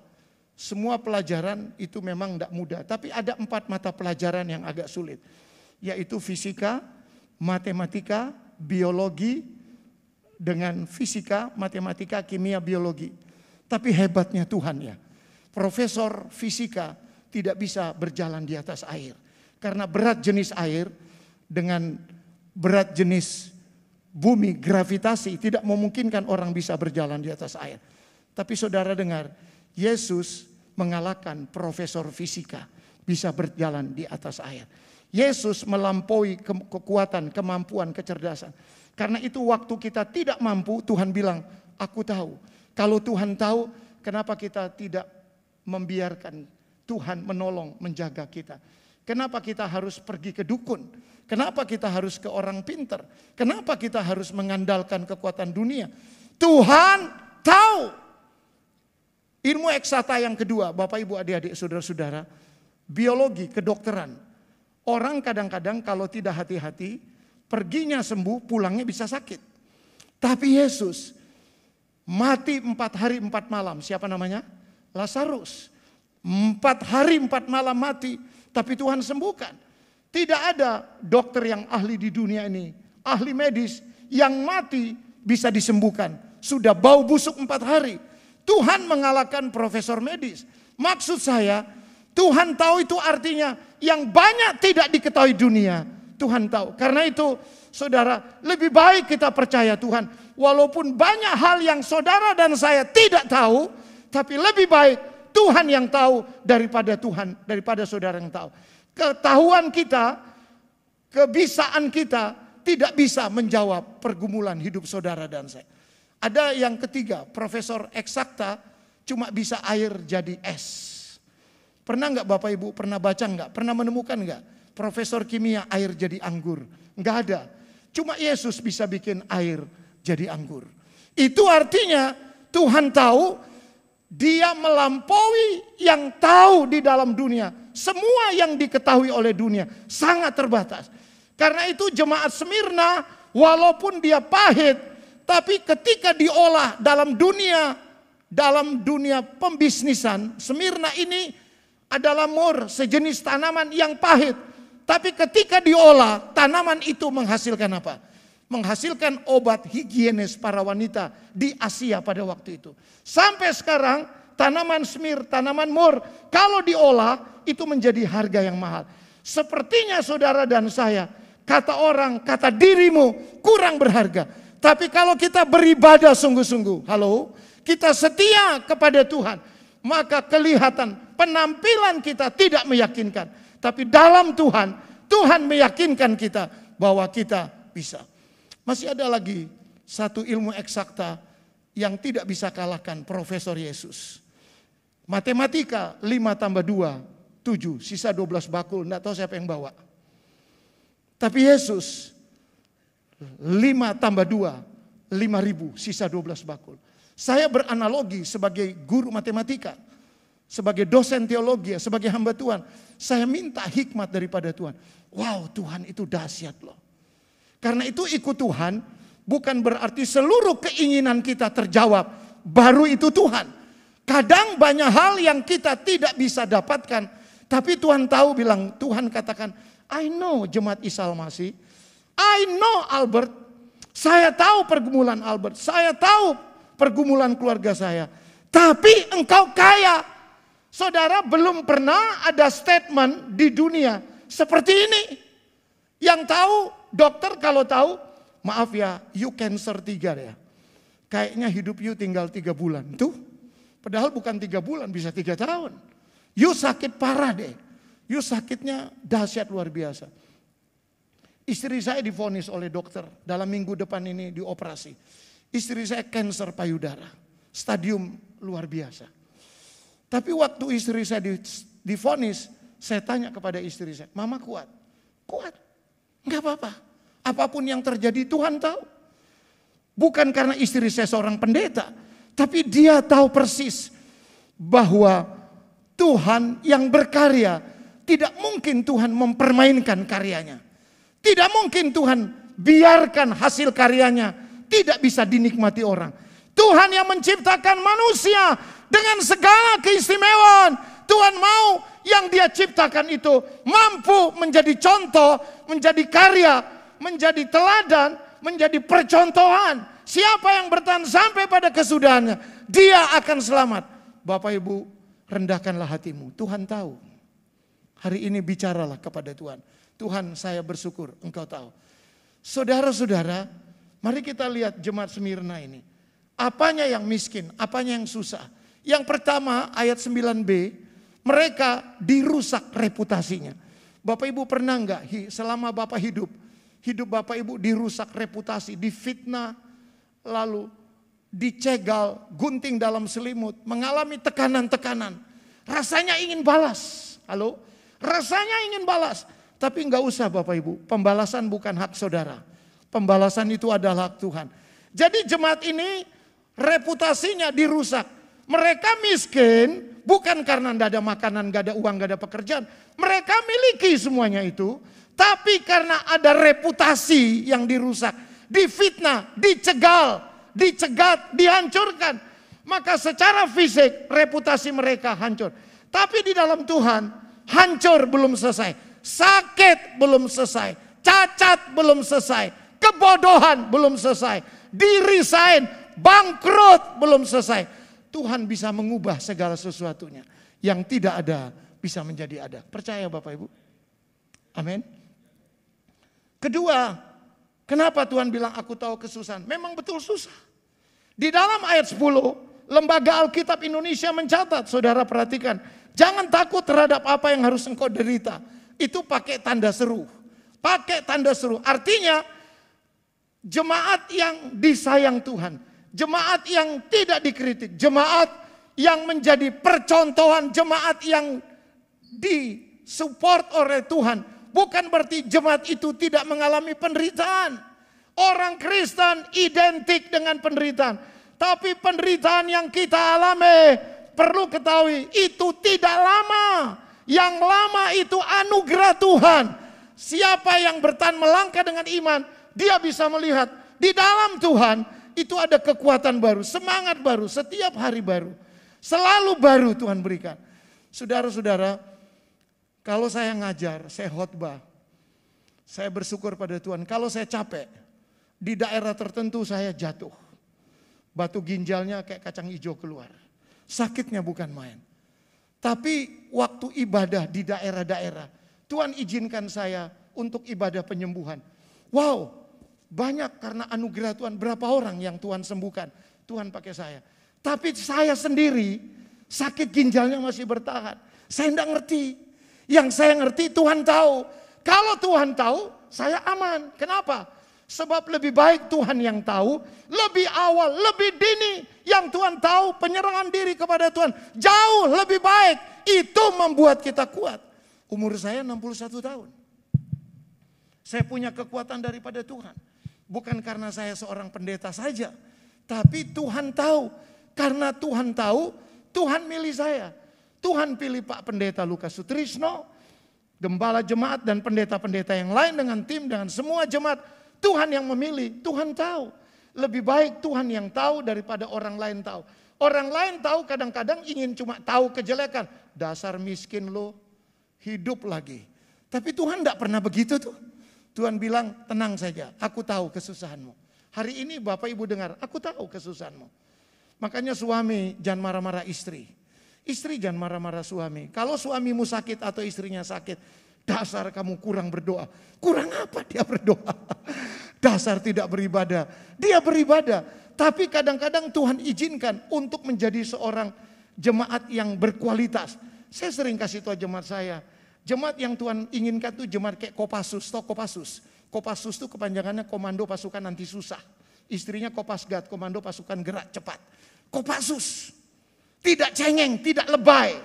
semua pelajaran itu memang tidak mudah. Tapi ada 4 mata pelajaran yang agak sulit. Yaitu fisika, matematika, biologi, dengan fisika, matematika, kimia, biologi. Tapi hebatnya Tuhan ya. Profesor fisika tidak bisa berjalan di atas air. Karena berat jenis air dengan berat jenis bumi, gravitasi tidak memungkinkan orang bisa berjalan di atas air. Tapi saudara dengar, Yesus mengalahkan profesor fisika bisa berjalan di atas air. Yesus melampaui kekuatan, kemampuan, kecerdasan. Karena itu waktu kita tidak mampu, Tuhan bilang, aku tahu. Kalau Tuhan tahu, kenapa kita tidak membiarkan Tuhan menolong, menjaga kita? Kenapa kita harus pergi ke dukun? Kenapa kita harus ke orang pintar? Kenapa kita harus mengandalkan kekuatan dunia? Tuhan tahu. Ilmu eksakta yang kedua, Bapak Ibu adik-adik saudara-saudara, biologi, kedokteran. Orang kadang-kadang kalau tidak hati-hati, perginya sembuh, pulangnya bisa sakit. Tapi Yesus mati 4 hari 4 malam. Siapa namanya? Lazarus. 4 hari 4 malam mati, tapi Tuhan sembuhkan. Tidak ada dokter yang ahli di dunia ini, ahli medis yang mati bisa disembuhkan. Sudah bau busuk 4 hari. Tuhan mengalahkan profesor medis. Maksud saya, Tuhan tahu itu artinya yang banyak tidak diketahui dunia. Tuhan tahu. Karena itu saudara, lebih baik kita percaya Tuhan. Walaupun banyak hal yang saudara dan saya tidak tahu, tapi lebih baik Tuhan yang tahu daripada saudara yang tahu. Ketahuan kita, kebisaan kita tidak bisa menjawab pergumulan hidup saudara dan saya. Ada yang ketiga, profesor eksakta cuma bisa air jadi es. Pernah nggak Bapak Ibu, pernah baca nggak, pernah menemukan nggak profesor kimia air jadi anggur? Nggak ada. Cuma Yesus bisa bikin air jadi anggur. Itu artinya Tuhan tahu, Dia melampaui yang tahu di dalam dunia. Semua yang diketahui oleh dunia sangat terbatas. Karena itu jemaat Smyrna walaupun dia pahit, tapi ketika diolah dalam dunia pembisnisan, Smyrna ini adalah mur, sejenis tanaman yang pahit. Tapi ketika diolah, tanaman itu menghasilkan apa? Menghasilkan obat higienis para wanita di Asia pada waktu itu. Sampai sekarang tanaman tanaman mur, kalau diolah itu menjadi harga yang mahal. Sepertinya saudara dan saya, kata orang, kata dirimu kurang berharga. Tapi kalau kita beribadah sungguh-sungguh, kita setia kepada Tuhan, maka kelihatan penampilan kita tidak meyakinkan. Tapi dalam Tuhan, Tuhan meyakinkan kita bahwa kita bisa. Masih ada lagi satu ilmu eksakta yang tidak bisa kalahkan Profesor Yesus. Matematika 5 tambah 2, 7, sisa 12 bakul, enggak tahu siapa yang bawa. Tapi Yesus 5 tambah 2, 5.000, sisa 12 bakul. Saya beranalogi sebagai guru matematika, sebagai dosen teologi, sebagai hamba Tuhan. Saya minta hikmat daripada Tuhan. Wow, Tuhan itu dahsyat loh. Karena itu ikut Tuhan bukan berarti seluruh keinginan kita terjawab, baru itu Tuhan. Kadang banyak hal yang kita tidak bisa dapatkan, tapi Tuhan tahu, bilang, Tuhan katakan, I know jemaat Isa Al-Masih, I know Albert, saya tahu pergumulan Albert, saya tahu pergumulan keluarga saya, tapi engkau kaya. Saudara, belum pernah ada statement di dunia seperti ini. Yang tahu, dokter kalau tahu, maaf ya, you cancer 3 ya. Kayaknya hidup you tinggal 3 bulan. Tuh, padahal bukan 3 bulan, bisa 3 tahun. You sakit parah deh. You sakitnya dahsyat luar biasa. Istri saya divonis oleh dokter dalam minggu depan ini dioperasi. Istri saya kanker payudara, stadium luar biasa. Tapi waktu istri saya divonis, saya tanya kepada istri saya, Mama kuat? Kuat, nggak apa-apa. Apapun yang terjadi Tuhan tahu. Bukan karena istri saya seorang pendeta, tapi dia tahu persis bahwa Tuhan yang berkarya, tidak mungkin Tuhan mempermainkan karyanya. Tidak mungkin Tuhan biarkan hasil karyanya tidak bisa dinikmati orang. Tuhan yang menciptakan manusia dengan segala keistimewaan. Tuhan mau yang Dia ciptakan itu mampu menjadi contoh, menjadi karya, menjadi teladan, menjadi percontohan. Siapa yang bertahan sampai pada kesudahannya, dia akan selamat. Bapak Ibu, rendahkanlah hatimu. Tuhan tahu. Hari ini bicaralah kepada Tuhan. Tuhan, saya bersyukur Engkau tahu. Saudara-saudara, mari kita lihat jemaat Smyrna ini. Apanya yang miskin, apanya yang susah. Yang pertama ayat 9b, mereka dirusak reputasinya. Bapak Ibu pernah enggak selama Bapak hidup Bapak Ibu dirusak reputasi, difitnah, lalu dicegal, gunting dalam selimut, mengalami tekanan-tekanan. Rasanya ingin balas. Rasanya ingin balas. Tapi enggak usah Bapak Ibu, pembalasan bukan hak saudara. Pembalasan itu adalah hak Tuhan. Jadi jemaat ini reputasinya dirusak. Mereka miskin bukan karena tidak ada makanan, tidak ada uang, tidak ada pekerjaan. Mereka miliki semuanya itu. Tapi karena ada reputasi yang dirusak. Difitnah, dicegal, dicegat, dihancurkan. Maka secara fisik reputasi mereka hancur. Tapi di dalam Tuhan hancur belum selesai. Sakit belum selesai. Cacat belum selesai. Kebodohan belum selesai. Dirisain, bangkrut belum selesai. Tuhan bisa mengubah segala sesuatunya. Yang tidak ada bisa menjadi ada. Percaya Bapak Ibu? Amin. Kedua, kenapa Tuhan bilang aku tahu kesusahan? Memang betul susah. Di dalam ayat 10, Lembaga Alkitab Indonesia mencatat, saudara perhatikan. Jangan takut terhadap apa yang harus engkau derita. Itu pakai tanda seru. Pakai tanda seru. Artinya jemaat yang disayang Tuhan. Jemaat yang tidak dikritik. Jemaat yang menjadi percontohan. Jemaat yang disupport oleh Tuhan. Bukan berarti jemaat itu tidak mengalami penderitaan. Orang Kristen identik dengan penderitaan. Tapi penderitaan yang kita alami, perlu ketahui, itu tidak lama. Yang lama itu anugerah Tuhan. Siapa yang bertahan melangkah dengan iman, dia bisa melihat di dalam Tuhan itu ada kekuatan baru, semangat baru, setiap hari baru. Selalu baru Tuhan berikan. Saudara-saudara, kalau saya ngajar, saya khotbah, saya bersyukur pada Tuhan. Kalau saya capek, di daerah tertentu saya jatuh. Batu ginjalnya kayak kacang hijau keluar. Sakitnya bukan main. Tapi waktu ibadah di daerah-daerah, Tuhan izinkan saya untuk ibadah penyembuhan. Wow, banyak karena anugerah Tuhan. Berapa orang yang Tuhan sembuhkan? Tuhan pakai saya. Tapi saya sendiri sakit ginjalnya masih bertahan. Saya tidak ngerti. Yang saya ngerti Tuhan tahu. Kalau Tuhan tahu, saya aman. Kenapa? Sebab lebih baik Tuhan yang tahu, lebih awal, lebih dini yang Tuhan tahu penyerangan diri kepada Tuhan. Jauh lebih baik, itu membuat kita kuat. Umur saya 61 tahun. Saya punya kekuatan daripada Tuhan. Bukan karena saya seorang pendeta saja. Tapi Tuhan tahu. Karena Tuhan tahu, Tuhan milih saya. Tuhan pilih Pak Pendeta Lukas Sutrisno, gembala jemaat dan pendeta-pendeta yang lain dengan tim, dengan semua jemaat. Tuhan yang memilih, Tuhan tahu. Lebih baik Tuhan yang tahu daripada orang lain tahu. Orang lain tahu kadang-kadang ingin cuma tahu kejelekan. Dasar miskin lo, hidup lagi. Tapi Tuhan tidak pernah begitu tuh. Tuhan bilang, tenang saja, aku tahu kesusahanmu. Hari ini Bapak Ibu dengar, aku tahu kesusahanmu. Makanya suami jangan marah-marah istri. Istri jangan marah-marah suami. Kalau suamimu sakit atau istrinya sakit, dasar kamu kurang berdoa. Kurang apa dia berdoa? Dasar tidak beribadah. Dia beribadah. Tapi kadang-kadang Tuhan izinkan untuk menjadi seorang jemaat yang berkualitas. Saya sering kasih tahu jemaat saya. Jemaat yang Tuhan inginkan tuh jemaat kayak Kopassus. Tahu Kopassus? Kopassus itu kepanjangannya Komando Pasukan Anti Susah. Istrinya Kopasgat, Komando Pasukan Gerak Cepat. Kopassus. Tidak cengeng, tidak lebay.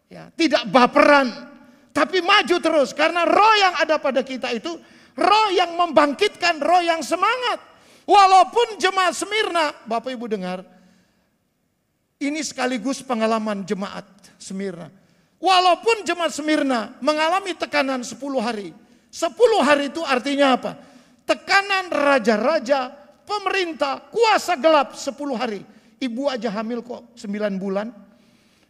Ya, tidak baperan. Tapi maju terus karena roh yang ada pada kita itu roh yang membangkitkan, roh yang semangat. Walaupun jemaat Smyrna, Bapak Ibu dengar, ini sekaligus pengalaman jemaat Smyrna. Walaupun jemaat Smyrna mengalami tekanan 10 hari. 10 hari itu artinya apa? Tekanan raja-raja, pemerintah, kuasa gelap 10 hari. Ibu aja hamil kok 9 bulan.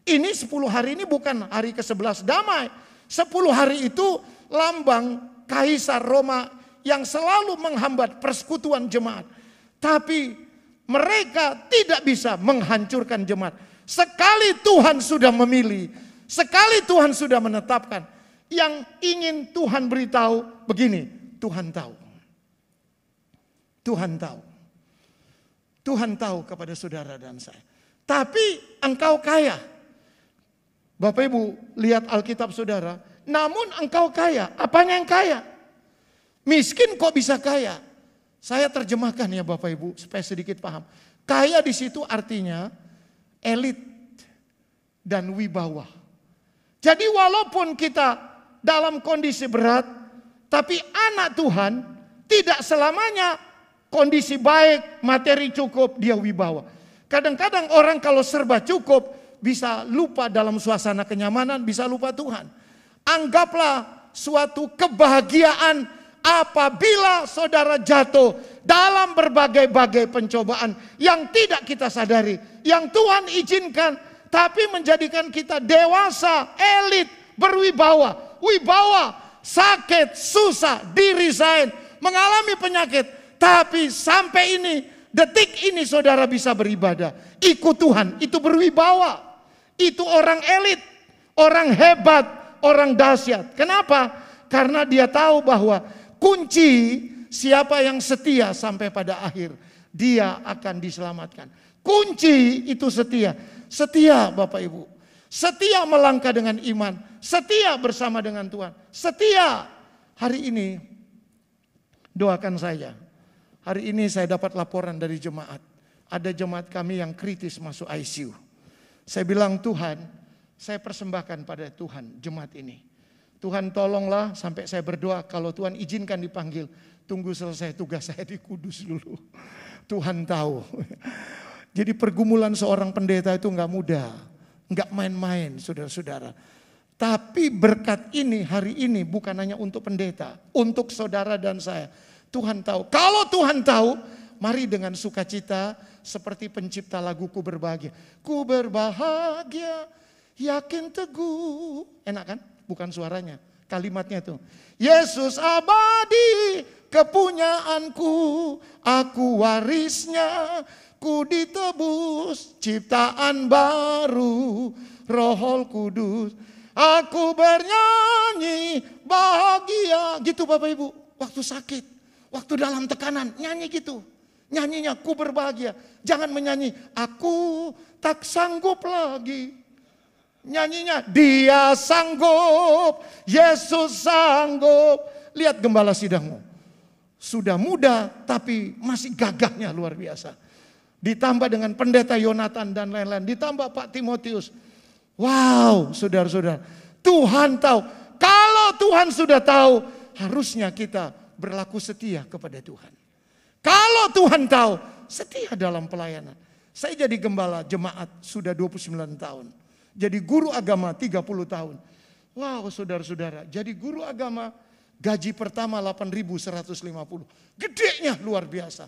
Ini 10 hari ini bukan hari ke-11 damai. 10 hari itu lambang Kaisar Roma yang selalu menghambat persekutuan jemaat. Tapi mereka tidak bisa menghancurkan jemaat. Sekali Tuhan sudah memilih, sekali Tuhan sudah menetapkan, yang ingin Tuhan beritahu begini, Tuhan tahu. Tuhan tahu. Tuhan tahu kepada saudara dan saya. Tapi engkau kaya. Bapak Ibu lihat Alkitab saudara, namun engkau kaya. Apanya yang kaya? Miskin kok bisa kaya? Saya terjemahkan ya Bapak Ibu supaya sedikit paham. Kaya di situ artinya elit dan wibawa. Jadi walaupun kita dalam kondisi berat, tapi anak Tuhan tidak selamanya kondisi baik, materi cukup, dia wibawa. Kadang-kadang orang kalau serba cukup, bisa lupa dalam suasana kenyamanan, bisa lupa Tuhan. Anggaplah suatu kebahagiaan apabila saudara jatuh dalam berbagai-bagai pencobaan yang tidak kita sadari. Yang Tuhan izinkan, tapi menjadikan kita dewasa, elit, berwibawa. Wibawa, sakit, susah, diresign, mengalami penyakit. Tapi sampai ini, detik ini saudara bisa beribadah. Ikut Tuhan, itu berwibawa. Itu orang elit, orang hebat, orang dahsyat. Kenapa? Karena dia tahu bahwa kunci siapa yang setia sampai pada akhir. dia akan diselamatkan. Kunci itu setia. Setia Bapak Ibu. Setia melangkah dengan iman. Setia bersama dengan Tuhan. Setia. Hari ini doakan saya. Hari ini saya dapat laporan dari jemaat. Ada jemaat kami yang kritis masuk ICU. Saya bilang, Tuhan, saya persembahkan pada Tuhan jemaat ini. Tuhan tolonglah, sampai saya berdoa kalau Tuhan izinkan dipanggil. Tunggu selesai tugas saya di Kudus dulu. Tuhan tahu. Jadi pergumulan seorang pendeta itu enggak mudah. Enggak main-main saudara-saudara. Tapi berkat ini hari ini bukan hanya untuk pendeta. Untuk saudara dan saya. Tuhan tahu. Kalau Tuhan tahu, mari dengan sukacita seperti pencipta lagu Ku Berbahagia. Ku berbahagia, yakin teguh. Enak kan? Bukan suaranya. Kalimatnya itu. Yesus abadi kepunyaanku. Aku warisnya. Ku ditebus ciptaan baru, Roh Kudus. Aku bernyanyi bahagia. Gitu Bapak Ibu, waktu sakit, waktu dalam tekanan, nyanyi gitu. Nyanyinya ku berbahagia. Jangan menyanyi aku tak sanggup lagi. Nyanyinya dia sanggup, Yesus sanggup. Lihat gembala sidangmu. Sudah muda tapi masih gagahnya luar biasa. Ditambah dengan pendeta Yonatan dan lain-lain. Ditambah Pak Timotius. Wow, saudara-saudara. Tuhan tahu. Kalau Tuhan sudah tahu, harusnya kita berlaku setia kepada Tuhan. Kalau Tuhan tahu, setia dalam pelayanan. Saya jadi gembala jemaat sudah 29 tahun. Jadi guru agama 30 tahun. Wow, saudara-saudara. Jadi guru agama gaji pertama 8.150. Gedenya luar biasa.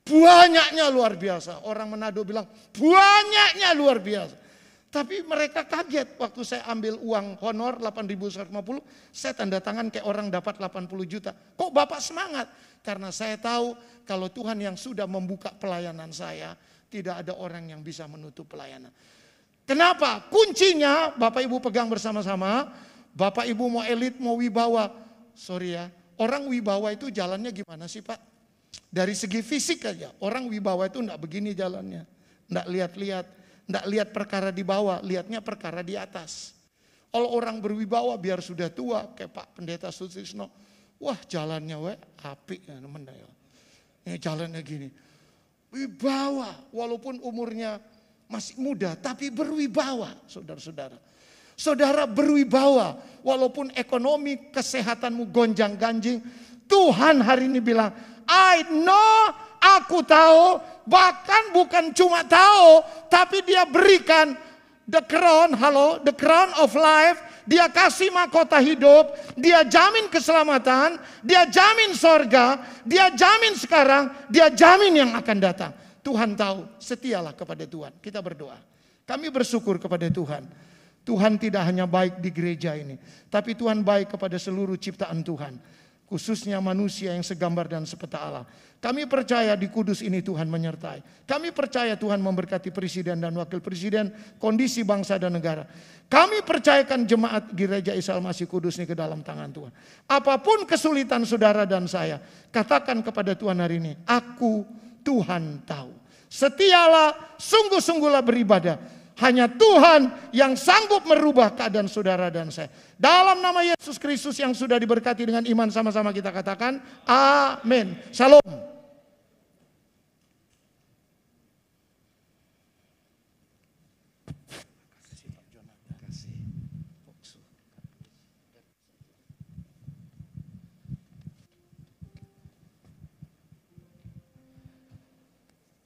Banyaknya luar biasa. Orang Manado bilang banyaknya luar biasa. Tapi mereka kaget waktu saya ambil uang honor 8.150. Saya tanda tangan kayak orang dapat 80 juta. Kok Bapak semangat? Karena saya tahu kalau Tuhan yang sudah membuka pelayanan saya, tidak ada orang yang bisa menutup pelayanan. Kenapa? Kuncinya Bapak Ibu pegang bersama-sama. Bapak Ibu mau elit, mau wibawa. Sorry ya, orang wibawa itu jalannya gimana sih Pak? Dari segi fisik aja, orang wibawa itu enggak begini jalannya. Enggak lihat-lihat, enggak lihat perkara di bawah, lihatnya perkara di atas. Kalau orang berwibawa biar sudah tua, kayak Pak Pendeta Sutisno, wah jalannya apik ya teman ya. Ini jalannya gini. Wibawa, walaupun umurnya masih muda, tapi berwibawa, saudara-saudara. Saudara berwibawa, walaupun ekonomi, kesehatanmu gonjang-ganjing, Tuhan hari ini bilang, I know, aku tahu, bahkan bukan cuma tahu, tapi dia berikan the crown, the crown of life, dia kasih mahkota hidup, dia jamin keselamatan, dia jamin sorga, dia jamin sekarang, dia jamin yang akan datang. Tuhan tahu, setialah kepada Tuhan. Kita berdoa. Kami bersyukur kepada Tuhan. Tuhan tidak hanya baik di gereja ini, tapi Tuhan baik kepada seluruh ciptaan Tuhan. Khususnya manusia yang segambar dan sepeta Allah. Kami percaya di Kudus ini Tuhan menyertai. Kami percaya Tuhan memberkati presiden dan wakil presiden, kondisi bangsa dan negara. Kami percayakan jemaat Gereja Isa Al-Masih Kudus ini ke dalam tangan Tuhan. Apapun kesulitan saudara dan saya, katakan kepada Tuhan hari ini, aku Tuhan tahu. Setialah, sungguh-sungguhlah beribadah. Hanya Tuhan yang sanggup merubah keadaan saudara dan saya. Dalam nama Yesus Kristus yang sudah diberkati dengan iman, sama-sama kita katakan amin. Shalom.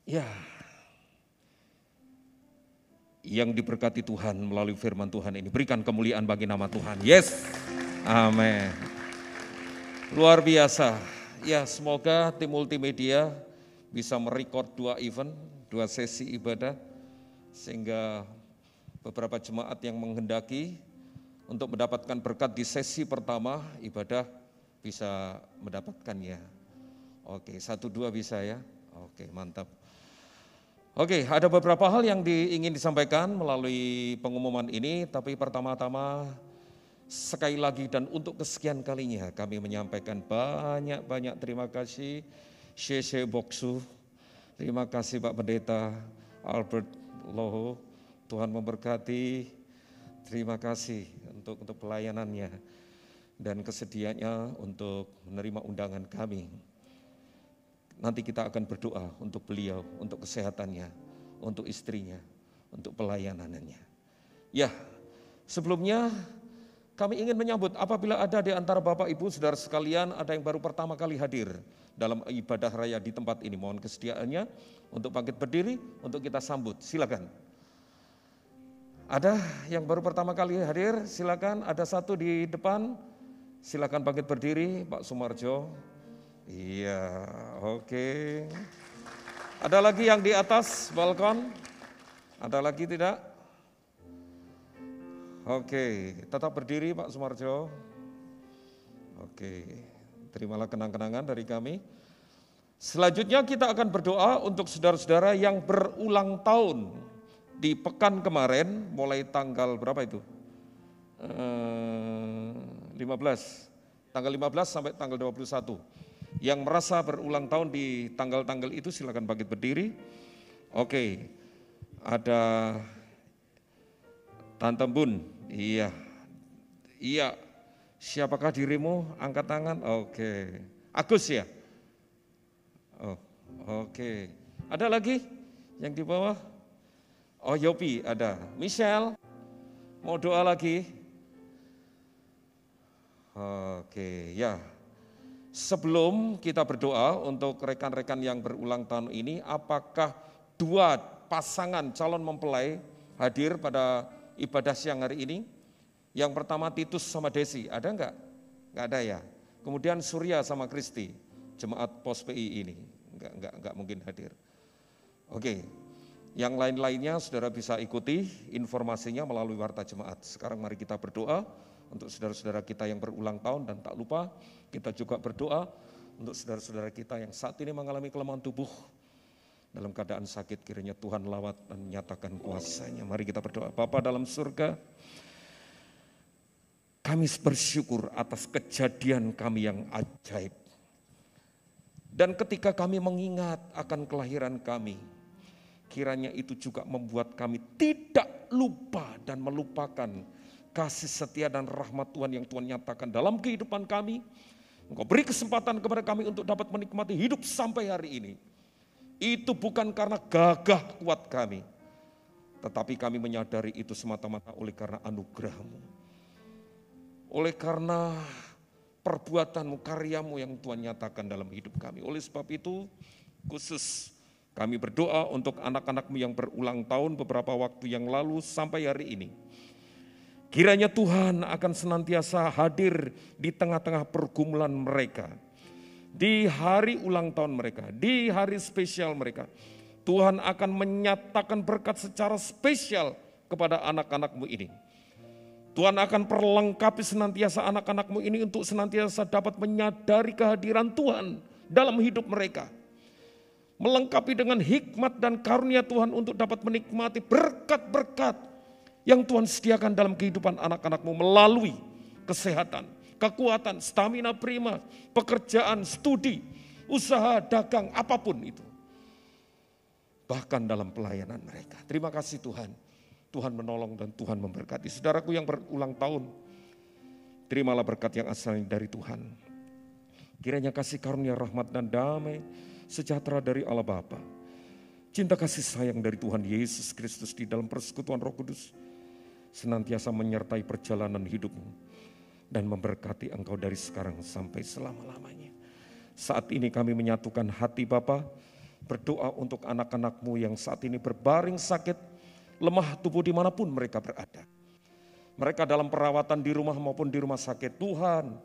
Ya, yang diberkati Tuhan melalui firman Tuhan ini, berikan kemuliaan bagi nama Tuhan. Yes, amin. Luar biasa. Ya, semoga tim multimedia bisa merekod 2 event, 2 sesi ibadah, sehingga beberapa jemaat yang menghendaki untuk mendapatkan berkat di sesi pertama ibadah bisa mendapatkannya. Oke, 1-2 bisa ya. Oke, mantap. Oke, ada beberapa hal yang ingin disampaikan melalui pengumuman ini, tapi pertama-tama sekali lagi dan untuk kesekian kalinya kami menyampaikan banyak-banyak terima kasih Sheshe Boksu Terima kasih Pak Pendeta Albert Loho, Tuhan memberkati. Terima kasih untuk pelayanannya dan kesediaannya untuk menerima undangan kami. Nanti kita akan berdoa untuk beliau, untuk kesehatannya, untuk istrinya, untuk pelayanannya. Ya, sebelumnya kami ingin menyambut apabila ada di antara Bapak Ibu Saudara sekalian ada yang baru pertama kali hadir dalam ibadah raya di tempat ini. Mohon kesediaannya untuk bangkit berdiri untuk kita sambut. Silakan. Ada yang baru pertama kali hadir, silakan. Ada satu di depan. Silakan bangkit berdiri, Pak Sumarjo. Iya, oke. Ada lagi yang di atas balkon? Ada lagi tidak? Oke, tetap berdiri Pak Sumarjo. Oke, terimalah kenang-kenangan dari kami. Selanjutnya kita akan berdoa untuk saudara-saudara yang berulang tahun di pekan kemarin, mulai tanggal berapa itu? 15, tanggal 15 sampai tanggal 21. Yang merasa berulang tahun di tanggal-tanggal itu silakan bangkit berdiri. Oke, ada Tante Bun, iya. Siapakah dirimu? Angkat tangan. Oke, Agus ya. Oh, oke. Ada lagi yang di bawah? Oh, Yopi ada. Michelle, mau doa lagi? Oke, ya. Sebelum kita berdoa untuk rekan-rekan yang berulang tahun ini, apakah dua pasangan calon mempelai hadir pada ibadah siang hari ini? Yang pertama Titus sama Desi, ada enggak? Enggak ada ya. Kemudian Surya sama Kristi, jemaat Pos PI ini, enggak mungkin hadir. Oke, yang lain-lainnya saudara bisa ikuti informasinya melalui warta jemaat. Sekarang mari kita berdoa untuk saudara-saudara kita yang berulang tahun dan tak lupa kita juga berdoa untuk saudara-saudara kita yang saat ini mengalami kelemahan tubuh dalam keadaan sakit, kiranya Tuhan lawat dan nyatakan kuasa-Nya. Mari kita berdoa. Bapa dalam surga, kami bersyukur atas kejadian kami yang ajaib. Dan ketika kami mengingat akan kelahiran kami, kiranya itu juga membuat kami tidak lupa dan melupakan kasih setia dan rahmat Tuhan yang Tuhan nyatakan dalam kehidupan kami. Engkau beri kesempatan kepada kami untuk dapat menikmati hidup sampai hari ini. Itu bukan karena gagah kuat kami, tetapi kami menyadari itu semata-mata oleh karena anugerah-Mu. Oleh karena perbuatan-Mu, karya-Mu yang Tuhan nyatakan dalam hidup kami. Oleh sebab itu, khusus kami berdoa untuk anak-anak-Mu yang berulang tahun beberapa waktu yang lalu sampai hari ini. Kiranya Tuhan akan senantiasa hadir di tengah-tengah pergumulan mereka. Di hari ulang tahun mereka, di hari spesial mereka. Tuhan akan menyatakan berkat secara spesial kepada anak-anak-Mu ini. Tuhan akan perlengkapi senantiasa anak-anak-Mu ini untuk senantiasa dapat menyadari kehadiran Tuhan dalam hidup mereka. Melengkapi dengan hikmat dan karunia Tuhan untuk dapat menikmati berkat-berkat yang Tuhan sediakan dalam kehidupan anak-anak-Mu melalui kesehatan, kekuatan, stamina prima, pekerjaan, studi, usaha, dagang, apapun itu. Bahkan dalam pelayanan mereka. Terima kasih Tuhan. Tuhan menolong dan Tuhan memberkati. Saudaraku yang berulang tahun, terimalah berkat yang asalnya dari Tuhan. Kiranya kasih karunia, rahmat dan damai sejahtera dari Allah Bapa, cinta kasih sayang dari Tuhan Yesus Kristus di dalam persekutuan Roh Kudus senantiasa menyertai perjalanan hidupmu dan memberkati engkau dari sekarang sampai selama-lamanya. Saat ini kami menyatukan hati Bapa, berdoa untuk anak-anak-Mu yang saat ini berbaring sakit, lemah tubuh dimanapun mereka berada. Mereka dalam perawatan di rumah maupun di rumah sakit. Tuhan,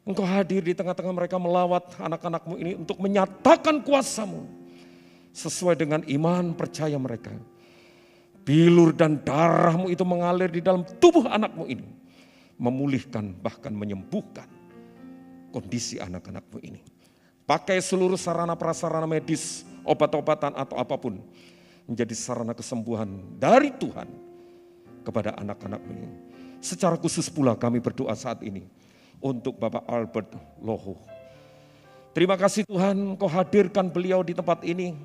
Engkau hadir di tengah-tengah mereka melawat anak-anak-Mu ini untuk menyatakan kuasa-Mu sesuai dengan iman percaya mereka. Bilur dan darah-Mu itu mengalir di dalam tubuh anak-Mu ini. Memulihkan bahkan menyembuhkan kondisi anak-anak-Mu ini. Pakai seluruh sarana prasarana medis, obat-obatan atau apapun. Menjadi sarana kesembuhan dari Tuhan kepada anak-anak-Mu ini. Secara khusus pula kami berdoa saat ini untuk Bapak Albert Loho. Terima kasih Tuhan, Kau hadirkan beliau di tempat ini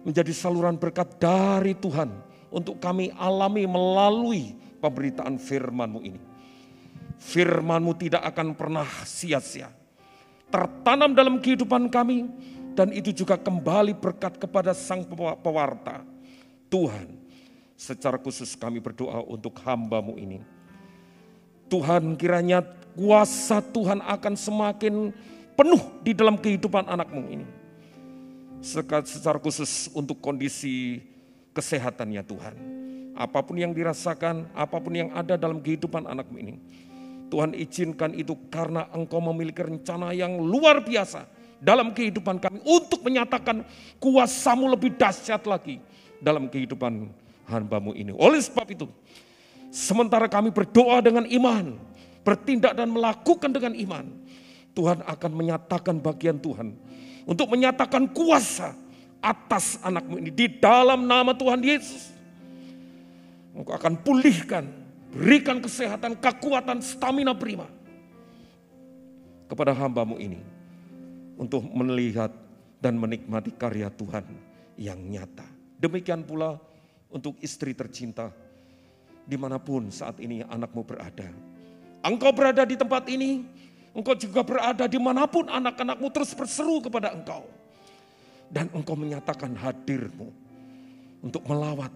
menjadi saluran berkat dari Tuhan untuk kami alami melalui pemberitaan firman-Mu ini. Firman-Mu tidak akan pernah sia-sia, tertanam dalam kehidupan kami, dan itu juga kembali berkat kepada sang pewarta. Tuhan, secara khusus kami berdoa untuk hamba-Mu ini. Tuhan, kiranya kuasa Tuhan akan semakin penuh di dalam kehidupan anak-Mu ini. Secara khusus untuk kondisi kesehatannya Tuhan. Apapun yang dirasakan, apapun yang ada dalam kehidupan anak-Mu ini, Tuhan izinkan itu karena Engkau memiliki rencana yang luar biasa dalam kehidupan kami untuk menyatakan kuasa-Mu lebih dahsyat lagi dalam kehidupan hamba-Mu ini. Oleh sebab itu, sementara kami berdoa dengan iman, bertindak dan melakukan dengan iman, Tuhan akan menyatakan bagian Tuhan untuk menyatakan kuasa atas anak-Mu ini di dalam nama Tuhan Yesus. Engkau akan pulihkan, berikan kesehatan, kekuatan, stamina prima kepada hamba-Mu ini untuk melihat dan menikmati karya Tuhan yang nyata. Demikian pula untuk istri tercinta dimanapun saat ini anak-Mu berada. Engkau berada di tempat ini, Engkau juga berada dimanapun anak-anak-Mu terus berseru kepada Engkau. Dan Engkau menyatakan hadir-Mu untuk melawat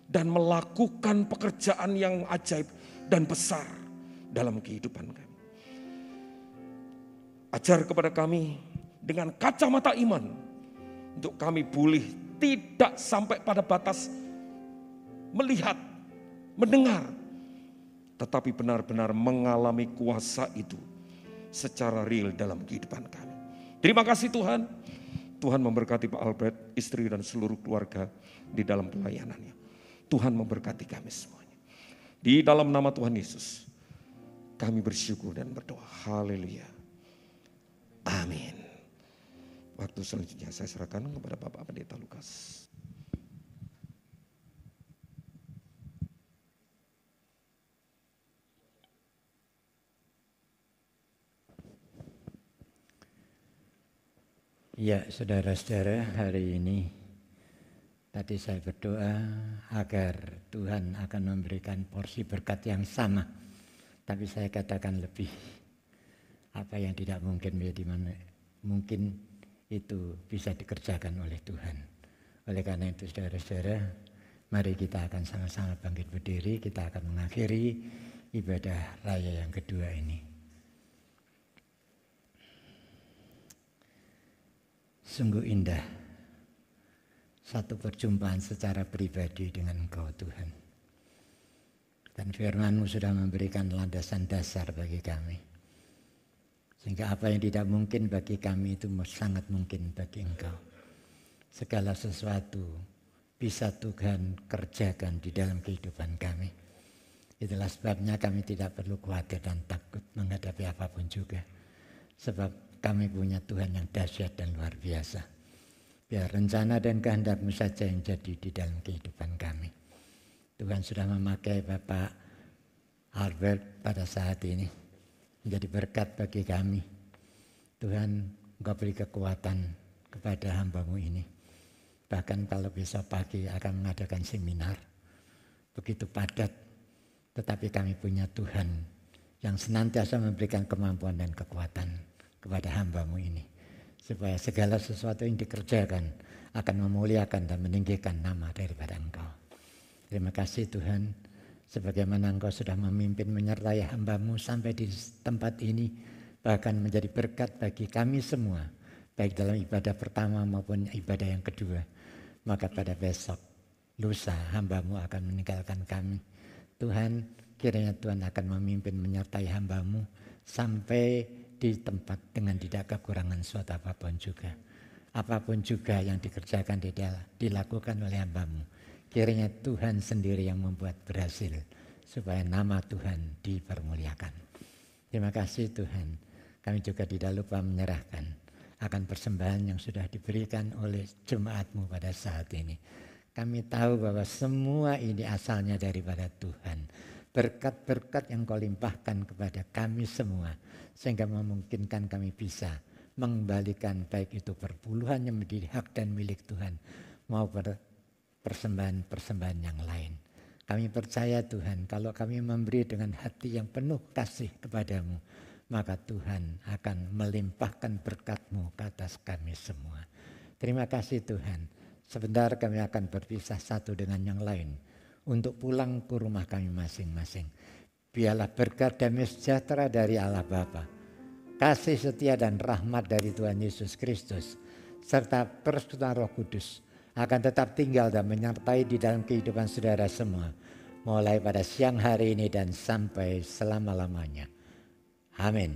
dan melakukan pekerjaan yang ajaib dan besar dalam kehidupan kami. Ajar kepada kami dengan kacamata iman untuk kami boleh tidak sampai pada batas melihat, mendengar, tetapi benar-benar mengalami kuasa itu secara real dalam kehidupan kami. Terima kasih Tuhan. Tuhan memberkati Pak Albert, istri dan seluruh keluarga di dalam pelayanannya. Tuhan memberkati kami semuanya. Di dalam nama Tuhan Yesus, kami bersyukur dan berdoa. Haleluya. Amin. Waktu selanjutnya saya serahkan kepada Bapak Pendeta Lukas. Ya, saudara-saudara, hari ini tadi saya berdoa agar Tuhan akan memberikan porsi berkat yang sama. Tapi saya katakan lebih. Apa yang tidak mungkin menjadi mungkin itu bisa dikerjakan oleh Tuhan. Oleh karena itu saudara-saudara, mari kita akan sama-sama bangkit berdiri. Kita akan mengakhiri ibadah raya yang kedua ini. Sungguh indah satu perjumpaan secara pribadi dengan Engkau Tuhan. Dan firman-Mu sudah memberikan landasan dasar bagi kami. Sehingga apa yang tidak mungkin bagi kami itu sangat mungkin bagi Engkau. Segala sesuatu bisa Tuhan kerjakan di dalam kehidupan kami. Itulah sebabnya kami tidak perlu khawatir dan takut menghadapi apapun juga. Sebab kami punya Tuhan yang dahsyat dan luar biasa. Biar rencana dan kehendak-Mu saja yang jadi di dalam kehidupan kami. Tuhan sudah memakai Bapak Albert pada saat ini menjadi berkat bagi kami. Tuhan, Engkau beri kekuatan kepada hamba-Mu ini. Bahkan kalau besok pagi akan mengadakan seminar, begitu padat, tetapi kami punya Tuhan yang senantiasa memberikan kemampuan dan kekuatan kepada hamba-Mu ini. Supaya segala sesuatu yang dikerjakan akan memuliakan dan meninggikan nama daripada Engkau. Terima kasih Tuhan, sebagaimana Engkau sudah memimpin menyertai hamba-Mu sampai di tempat ini, bahkan menjadi berkat bagi kami semua, baik dalam ibadah pertama maupun ibadah yang kedua. Maka pada besok, lusa hamba-Mu akan meninggalkan kami. Tuhan, kiranya Tuhan akan memimpin menyertai hamba-Mu sampai di tempat dengan tidak kekurangan suatu apapun juga. Apapun juga yang dikerjakan dilakukan oleh hamba-Mu. Kiranya Tuhan sendiri yang membuat berhasil supaya nama Tuhan dipermuliakan. Terima kasih Tuhan. Kami juga tidak lupa menyerahkan akan persembahan yang sudah diberikan oleh jemaat-Mu pada saat ini. Kami tahu bahwa semua ini asalnya daripada Tuhan. Berkat-berkat yang Kau limpahkan kepada kami semua, sehingga memungkinkan kami bisa mengembalikan baik itu perpuluhan yang menjadi hak dan milik Tuhan maupun persembahan-persembahan yang lain. Kami percaya Tuhan, kalau kami memberi dengan hati yang penuh kasih kepadamu, maka Tuhan akan melimpahkan berkat-Mu ke atas kami semua. Terima kasih Tuhan. Sebentar kami akan berpisah satu dengan yang lain untuk pulang ke rumah kami masing-masing. Biarlah berkat damai sejahtera dari Allah Bapa, kasih setia dan rahmat dari Tuhan Yesus Kristus, serta persekutuan Roh Kudus akan tetap tinggal dan menyertai di dalam kehidupan saudara semua, mulai pada siang hari ini dan sampai selama-lamanya. Amin.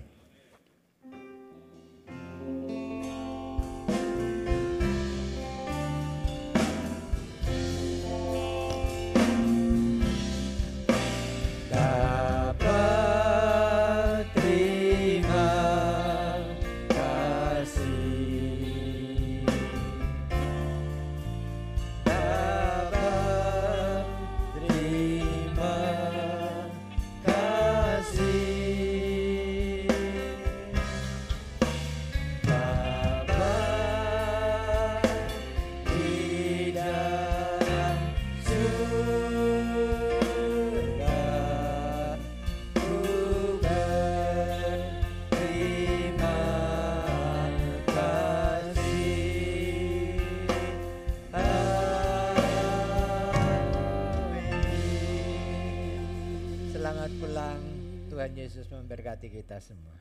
Selamat pulang, Tuhan Yesus memberkati kita semua.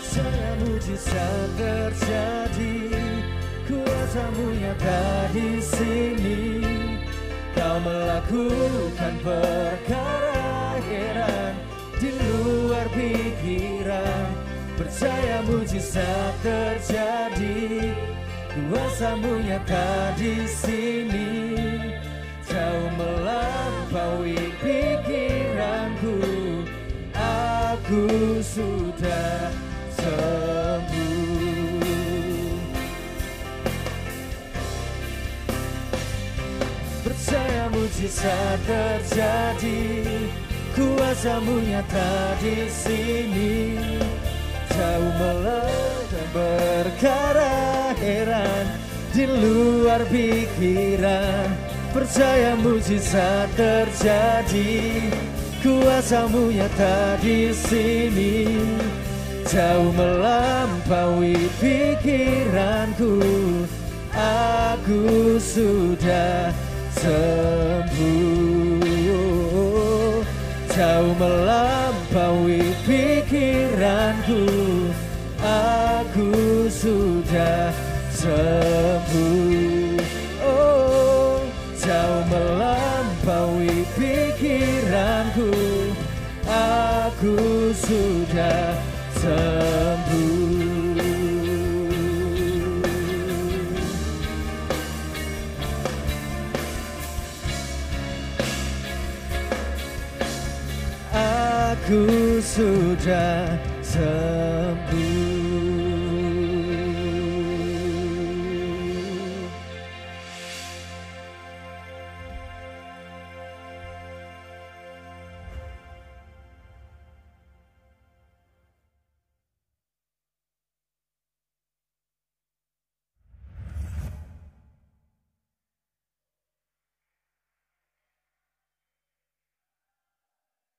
Percaya mujizat terjadi, kuasa-Mu nyata di sini. Kau melakukan perkara heran di luar pikiran. Percaya mujizat terjadi, kuasa-Mu nyata di sini. Jauh melampaui pikiranku, aku sudah sembuh. Percaya mujizat terjadi, kuasa-Mu nyata di sini. Jauh melampaui perkara heran di luar pikiran. Percaya mujizat terjadi, kuasa-Mu nyata di sini. Jauh melampaui pikiranku, aku sudah sembuh. Jauh melampaui pikiranku, aku sudah sembuh. Oh, jauh melampaui pikiranku, aku sudah sembuh. Aku sudah sembuh.